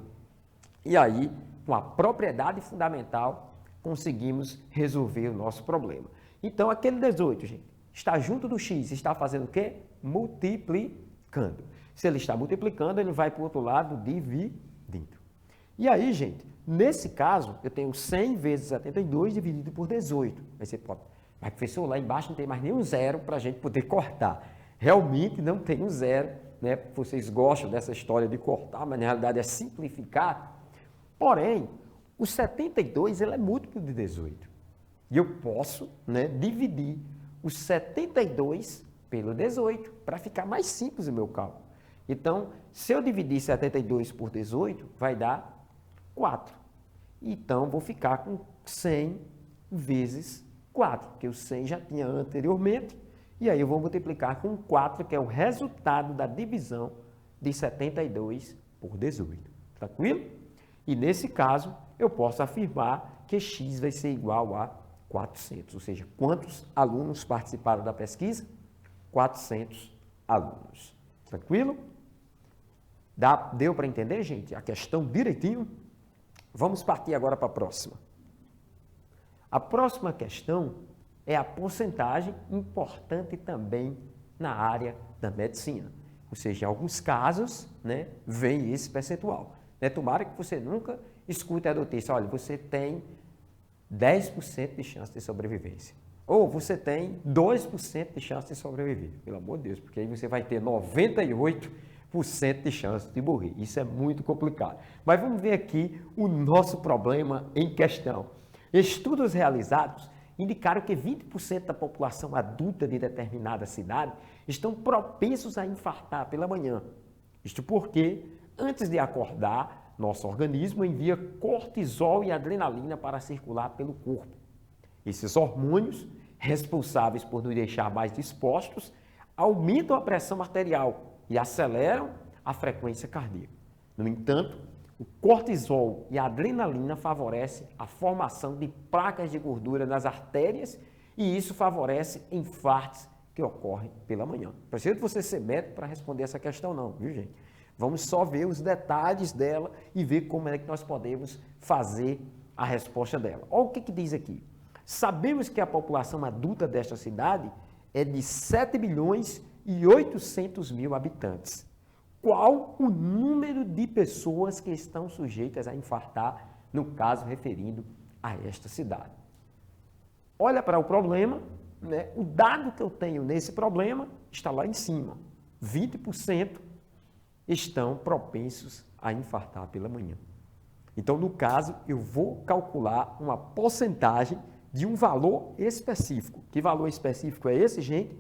Speaker 4: e aí, com a propriedade fundamental, conseguimos resolver o nosso problema. Então, aquele 18, gente, está junto do x, está fazendo o quê? Multiplicando. Se ele está multiplicando, ele vai para o outro lado dividindo. E aí, gente, nesse caso, eu tenho 100 vezes 72 dividido por 18. Aí você pode, mas professor, lá embaixo não tem mais nenhum zero para a gente poder cortar. Realmente não tem um zero, né? Vocês gostam dessa história de cortar, mas na realidade é simplificar. Porém, o 72 ele é múltiplo de 18. E eu posso, né, dividir o 72 pelo 18 para ficar mais simples o meu cálculo. Então, se eu dividir 72 por 18, vai dar 4. Então, vou ficar com 100 vezes 4, porque o 100 já tinha anteriormente, e aí eu vou multiplicar com 4, que é o resultado da divisão de 72 por 18. Tranquilo? E nesse caso, eu posso afirmar que x vai ser igual a 400, ou seja, quantos alunos participaram da pesquisa? 400 alunos. Tranquilo? Deu para entender, gente, a questão direitinho? Vamos partir agora para a próxima. A próxima questão é a porcentagem importante também na área da medicina. Ou seja, em alguns casos, né, vem esse percentual. Né? Tomara que você nunca escute a notícia, olha, você tem 10% de chance de sobrevivência. Ou você tem 2% de chance de sobreviver. Pelo amor de Deus, porque aí você vai ter 98% de chance de morrer. Isso é muito complicado. Mas vamos ver aqui o nosso problema em questão. Estudos realizados indicaram que 20% da população adulta de determinada cidade estão propensos a infartar pela manhã. Isto porque, antes de acordar, nosso organismo envia cortisol e adrenalina para circular pelo corpo. Esses hormônios, responsáveis por nos deixar mais dispostos, aumentam a pressão arterial e aceleram a frequência cardíaca. No entanto, o cortisol e a adrenalina favorecem a formação de placas de gordura nas artérias e isso favorece infartos que ocorrem pela manhã. Precisa de você ser médico para responder essa questão não, viu gente? Vamos só ver os detalhes dela e ver como é que nós podemos fazer a resposta dela. Olha o que diz aqui. Sabemos que a população adulta desta cidade é de 7 milhões e 800 mil habitantes. Qual o número de pessoas que estão sujeitas a infartar, no caso referindo a esta cidade? Olha para o problema, né? O dado que eu tenho nesse problema está lá em cima. 20% estão propensos a infartar pela manhã. Então, no caso, eu vou calcular uma porcentagem de um valor específico. Que valor específico é esse, gente?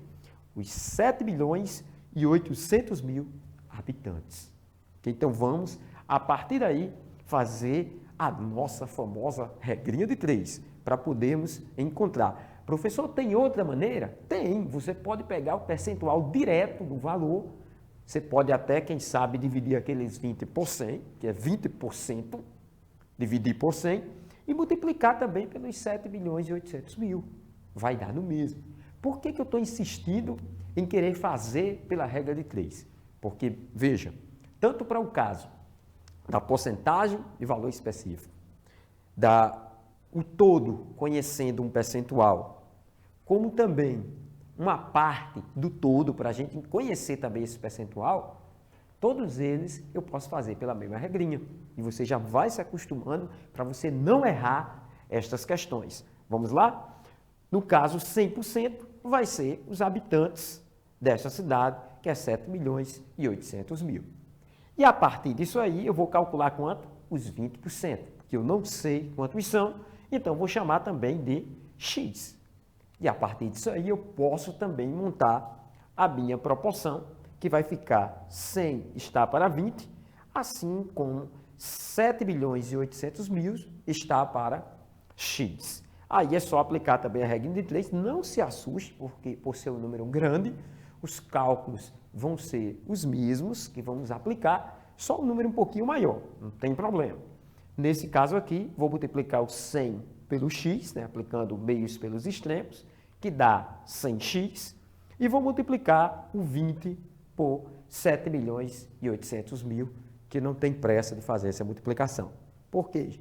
Speaker 4: Os 7 milhões e 800 mil habitantes. Então, vamos, a partir daí, fazer a nossa famosa regrinha de 3, para podermos encontrar. Professor, tem outra maneira? Tem. Você pode pegar o percentual direto do valor. Você pode até, quem sabe, dividir aqueles 20 por 100, que é 20%, dividir por 100, e multiplicar também pelos 7 milhões e 800 mil. Vai dar no mesmo. Por que eu estou insistindo em querer fazer pela regra de 3? Porque, veja, tanto para o caso da porcentagem de valor específico, o todo conhecendo um percentual, como também uma parte do todo para a gente conhecer também esse percentual, todos eles eu posso fazer pela mesma regrinha. E você já vai se acostumando para você não errar estas questões. Vamos lá? No caso, 100% vai ser os habitantes desta cidade, que é 7 milhões e 800 mil. E a partir disso aí, eu vou calcular quanto? Os 20%, porque eu não sei quantos são, então vou chamar também de X. E a partir disso aí, eu posso também montar a minha proporção, que vai ficar 100 está para 20, assim como 7 milhões e 800 mil está para X. Aí é só aplicar também a regra de 3, não se assuste, porque por ser um número grande, os cálculos vão ser os mesmos que vamos aplicar, só um número um pouquinho maior, não tem problema. Nesse caso aqui, vou multiplicar o 100 pelo x, né, aplicando meios pelos extremos, que dá 100x, e vou multiplicar o 20 por 7 milhões e 800 mil, que não tem pressa de fazer essa multiplicação. Por quê?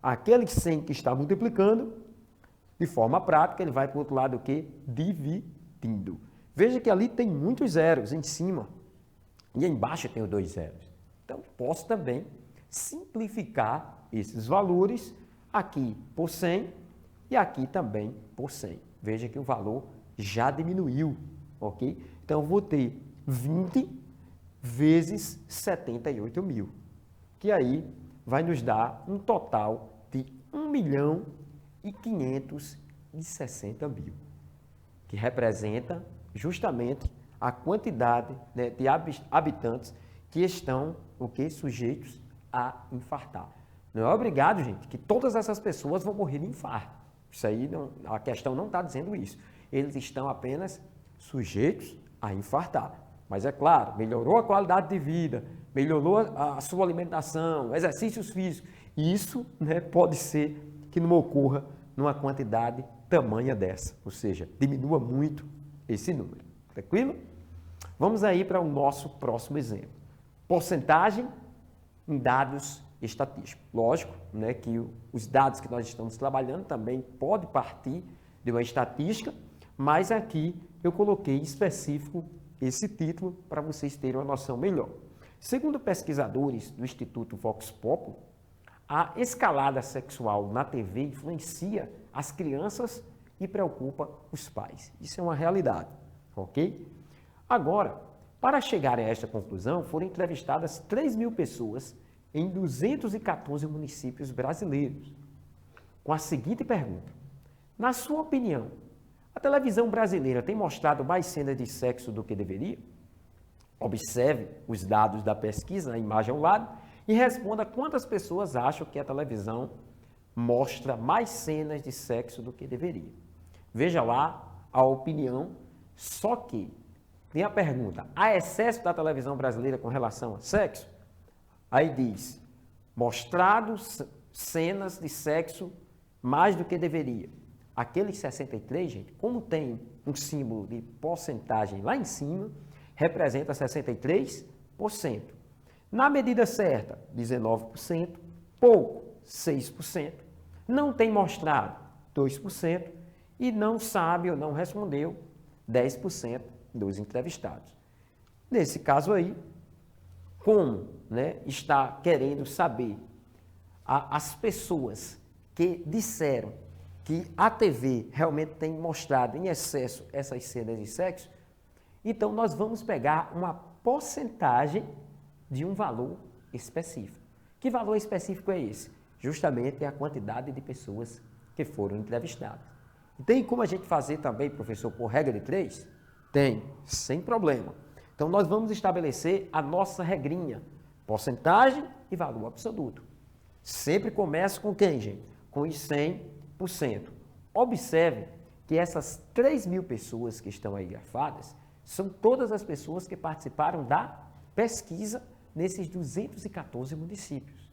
Speaker 4: Aquele 100 que está multiplicando, de forma prática, ele vai para o outro lado o quê? Dividindo. Veja que ali tem muitos zeros em cima e embaixo tem os 2 zeros. Então, posso também simplificar esses valores aqui por 100 e aqui também por 100. Veja que o valor já diminuiu, ok? Então, eu vou ter 20 vezes 78 mil, que aí vai nos dar um total de 1.560.000, que representa justamente a quantidade, né, de habitantes que estão sujeitos a infartar. Não é obrigado, gente, que todas essas pessoas vão morrer de infarto. Isso aí, a questão não está dizendo isso. Eles estão apenas sujeitos a infartar. Mas é claro, melhorou a qualidade de vida, melhorou a sua alimentação, exercícios físicos. Isso, né, pode ser que não ocorra numa quantidade tamanha dessa. Ou seja, diminua muito esse número. Tranquilo? Vamos aí para o nosso próximo exemplo. Porcentagem em dados estatísticos. Lógico, né, que os dados que nós estamos trabalhando também podem partir de uma estatística, mas aqui eu coloquei em específico esse título para vocês terem uma noção melhor. Segundo pesquisadores do Instituto Vox Populi, a escalada sexual na TV influencia as crianças e preocupa os pais. Isso é uma realidade, ok? Agora, Para chegarem a esta conclusão, foram entrevistadas 3.000 pessoas em 214 municípios brasileiros, com a seguinte pergunta: na sua opinião, a televisão brasileira tem mostrado mais cenas de sexo do que deveria? Observe os dados da pesquisa, a imagem ao lado, e responda quantas pessoas acham que a televisão mostra mais cenas de sexo do que deveria. Veja lá a opinião, só que tem a pergunta: há excesso da televisão brasileira com relação a sexo? Aí diz, mostrados cenas de sexo mais do que deveria. Aqueles 63, gente, como tem um símbolo de porcentagem lá em cima, representa 63%. Na medida certa, 19%, pouco, 6%, não tem mostrado, 2%, e não sabe ou não respondeu, 10% dos entrevistados. Nesse caso aí, como está querendo saber as pessoas que disseram que a TV realmente tem mostrado em excesso essas cenas de sexo, então nós vamos pegar uma porcentagem de um valor específico. Que valor específico é esse? Justamente a quantidade de pessoas que foram entrevistadas. Tem como a gente fazer também, professor, por regra de 3? Tem, sem problema. Então nós vamos estabelecer a nossa regrinha, porcentagem e valor absoluto. Sempre começa com quem, gente? Com os 100%. Observe que essas 3.000 pessoas que estão aí grafadas são todas as pessoas que participaram da pesquisa nesses 214 municípios.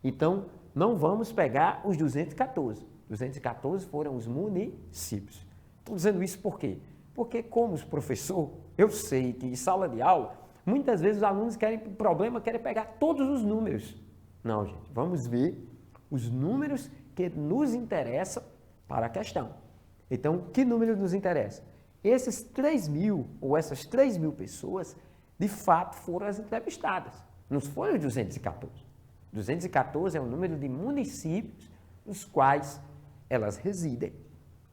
Speaker 4: Então, não vamos pegar os 214. 214 foram os municípios. Estou dizendo isso por quê? Porque, como professor, eu sei que em sala de aula, muitas vezes os alunos querem pegar todos os números. Não, gente, vamos ver os números que nos interessam para a questão. Então, que número nos interessa? Esses 3.000 ou essas 3.000 pessoas, de fato, foram as entrevistadas. Não foram os 214. 214 é o número de municípios nos quais elas residem.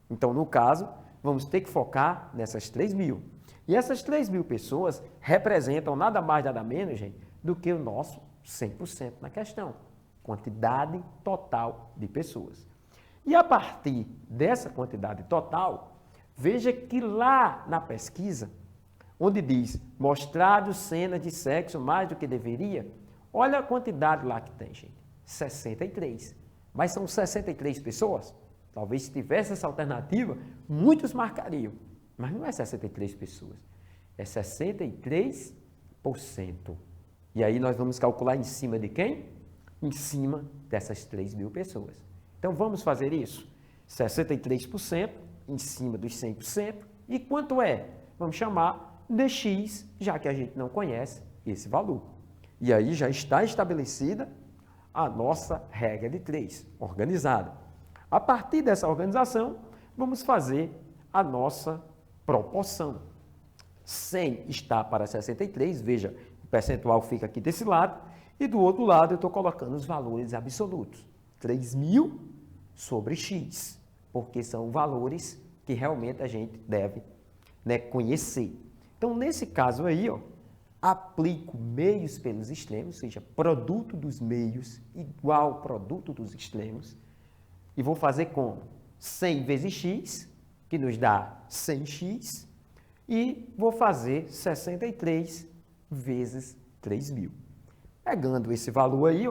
Speaker 4: Então, no caso, vamos ter que focar nessas 3.000. E essas 3.000 pessoas representam nada mais, nada menos, gente, do que o nosso 100% na questão. Quantidade total de pessoas. E a partir dessa quantidade total, veja que lá na pesquisa, onde diz mostrado cena de sexo mais do que deveria, olha a quantidade lá que tem, gente. 63. Mas são 63 pessoas? Talvez se tivesse essa alternativa, muitos marcariam. Mas não é 63 pessoas. É 63%. E aí nós vamos calcular em cima de quem? Em cima dessas 3.000 pessoas. Então vamos fazer isso. 63% em cima dos 100%. E quanto é? Vamos chamar de x, já que a gente não conhece esse valor. E aí já está estabelecida a nossa regra de 3, organizada. A partir dessa organização, vamos fazer a nossa proporção. 100 está para 63, veja, o percentual fica aqui desse lado, e do outro lado eu estou colocando os valores absolutos. 3.000 sobre x, porque são valores que realmente a gente deve conhecer. Então, nesse caso aí, aplico meios pelos extremos, ou seja, produto dos meios igual produto dos extremos, e vou fazer como? 100 vezes x, que nos dá 100x, e vou fazer 63 vezes 3.000. Pegando esse valor aí,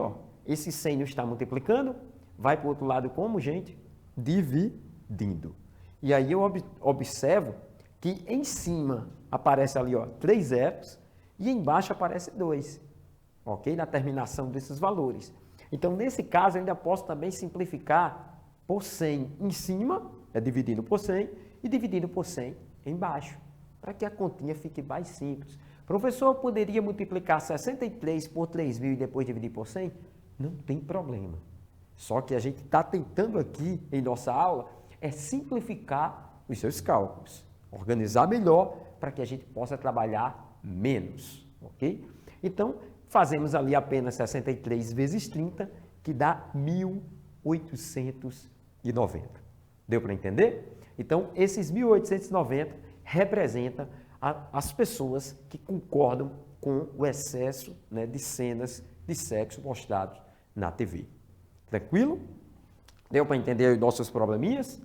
Speaker 4: esse 100 não está multiplicando, vai para o outro lado como, gente? Dividindo. E aí eu observo que em cima aparece ali 3 zeros e embaixo aparece 2, ok? Na terminação desses valores. Então, nesse caso, eu ainda posso também simplificar por 100 em cima, dividindo por 100, e dividindo por 100 embaixo, para que a continha fique mais simples. Professor, eu poderia multiplicar 63 por 3.000 e depois dividir por 100? Não tem problema. Só que a gente está tentando aqui, em nossa aula, simplificar os seus cálculos, organizar melhor para que a gente possa trabalhar menos, ok? Então, fazemos ali apenas 63 vezes 30, que dá 1.890. Deu para entender? Então, esses 1.890 representam as pessoas que concordam com o excesso, né, de cenas de sexo mostrados na TV. Tranquilo? Deu para entender os nossos probleminhas?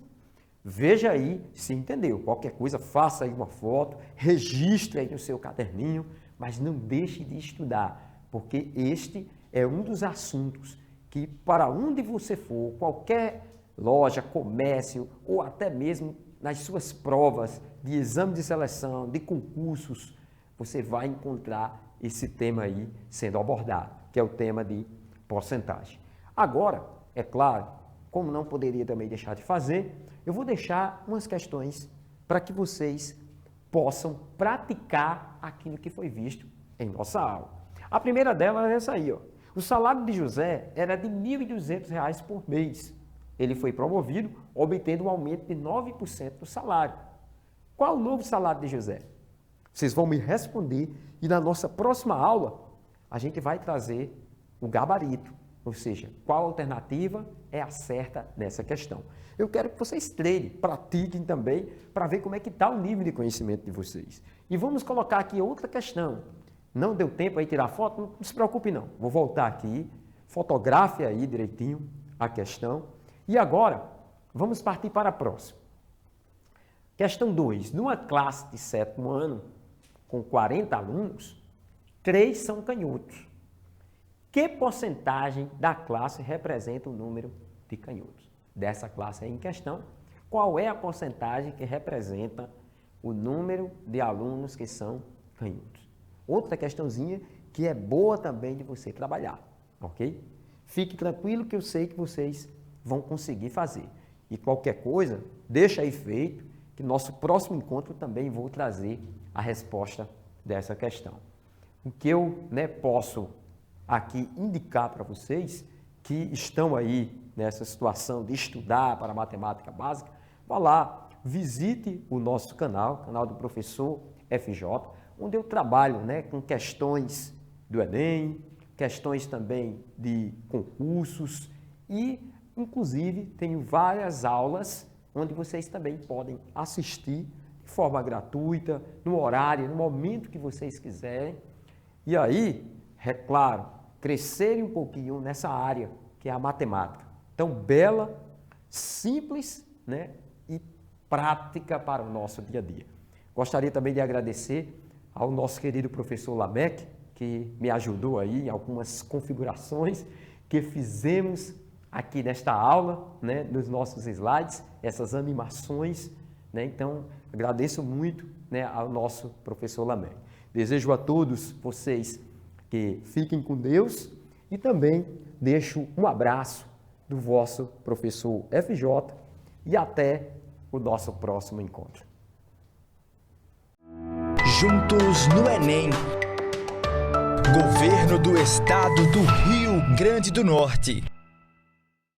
Speaker 4: Veja aí se entendeu. Qualquer coisa, faça aí uma foto, registre aí no seu caderninho, mas não deixe de estudar, porque este é um dos assuntos que, para onde você for, qualquer loja, comércio ou até mesmo nas suas provas de exame de seleção, de concursos, você vai encontrar esse tema aí sendo abordado, que é o tema de porcentagem. Agora, é claro, como não poderia também deixar de fazer, eu vou deixar umas questões para que vocês possam praticar aquilo que foi visto em nossa aula. A primeira delas é essa aí, ó. O salário de José era de R$ 1.200 por mês. Ele foi promovido, obtendo um aumento de 9% do salário. Qual o novo salário de José? Vocês vão me responder e na nossa próxima aula a gente vai trazer o gabarito, ou seja, qual alternativa é a certa nessa questão. Eu quero que vocês treinem, pratiquem também para ver como é que está o nível de conhecimento de vocês. E vamos colocar aqui outra questão. Não deu tempo aí tirar foto? Não se preocupe não. Vou voltar aqui, fotografe aí direitinho a questão. E agora, vamos partir para a próxima. Questão 2. Numa classe de 7º ano, com 40 alunos, 3 são canhotos. Que porcentagem da classe representa o número de canhotos? Dessa classe aí em questão, qual é a porcentagem que representa o número de alunos que são canhotos? Outra questãozinha que é boa também de você trabalhar, ok? Fique tranquilo que eu sei que vocês vão conseguir fazer. E qualquer coisa, deixa aí feito, que nosso próximo encontro também vou trazer a resposta dessa questão. O que eu, posso aqui indicar para vocês que estão aí nessa situação de estudar para matemática básica, vá lá, visite o nosso canal do professor FJ, onde eu trabalho com questões do Enem, questões também de concursos e, inclusive, tenho várias aulas onde vocês também podem assistir de forma gratuita, no horário, no momento que vocês quiserem. E aí, é claro, crescerem um pouquinho nessa área que é a matemática. Tão bela, simples, e prática para o nosso dia a dia. Gostaria também de agradecer ao nosso querido professor Lameck, que me ajudou aí em algumas configurações que fizemos aqui nesta aula, nos nossos slides, essas animações, Então, agradeço muito, ao nosso professor Lameck. Desejo a todos vocês que fiquem com Deus e também deixo um abraço do vosso professor FJ e até o nosso próximo encontro.
Speaker 1: Juntos no Enem. Governo do Estado do Rio Grande do Norte.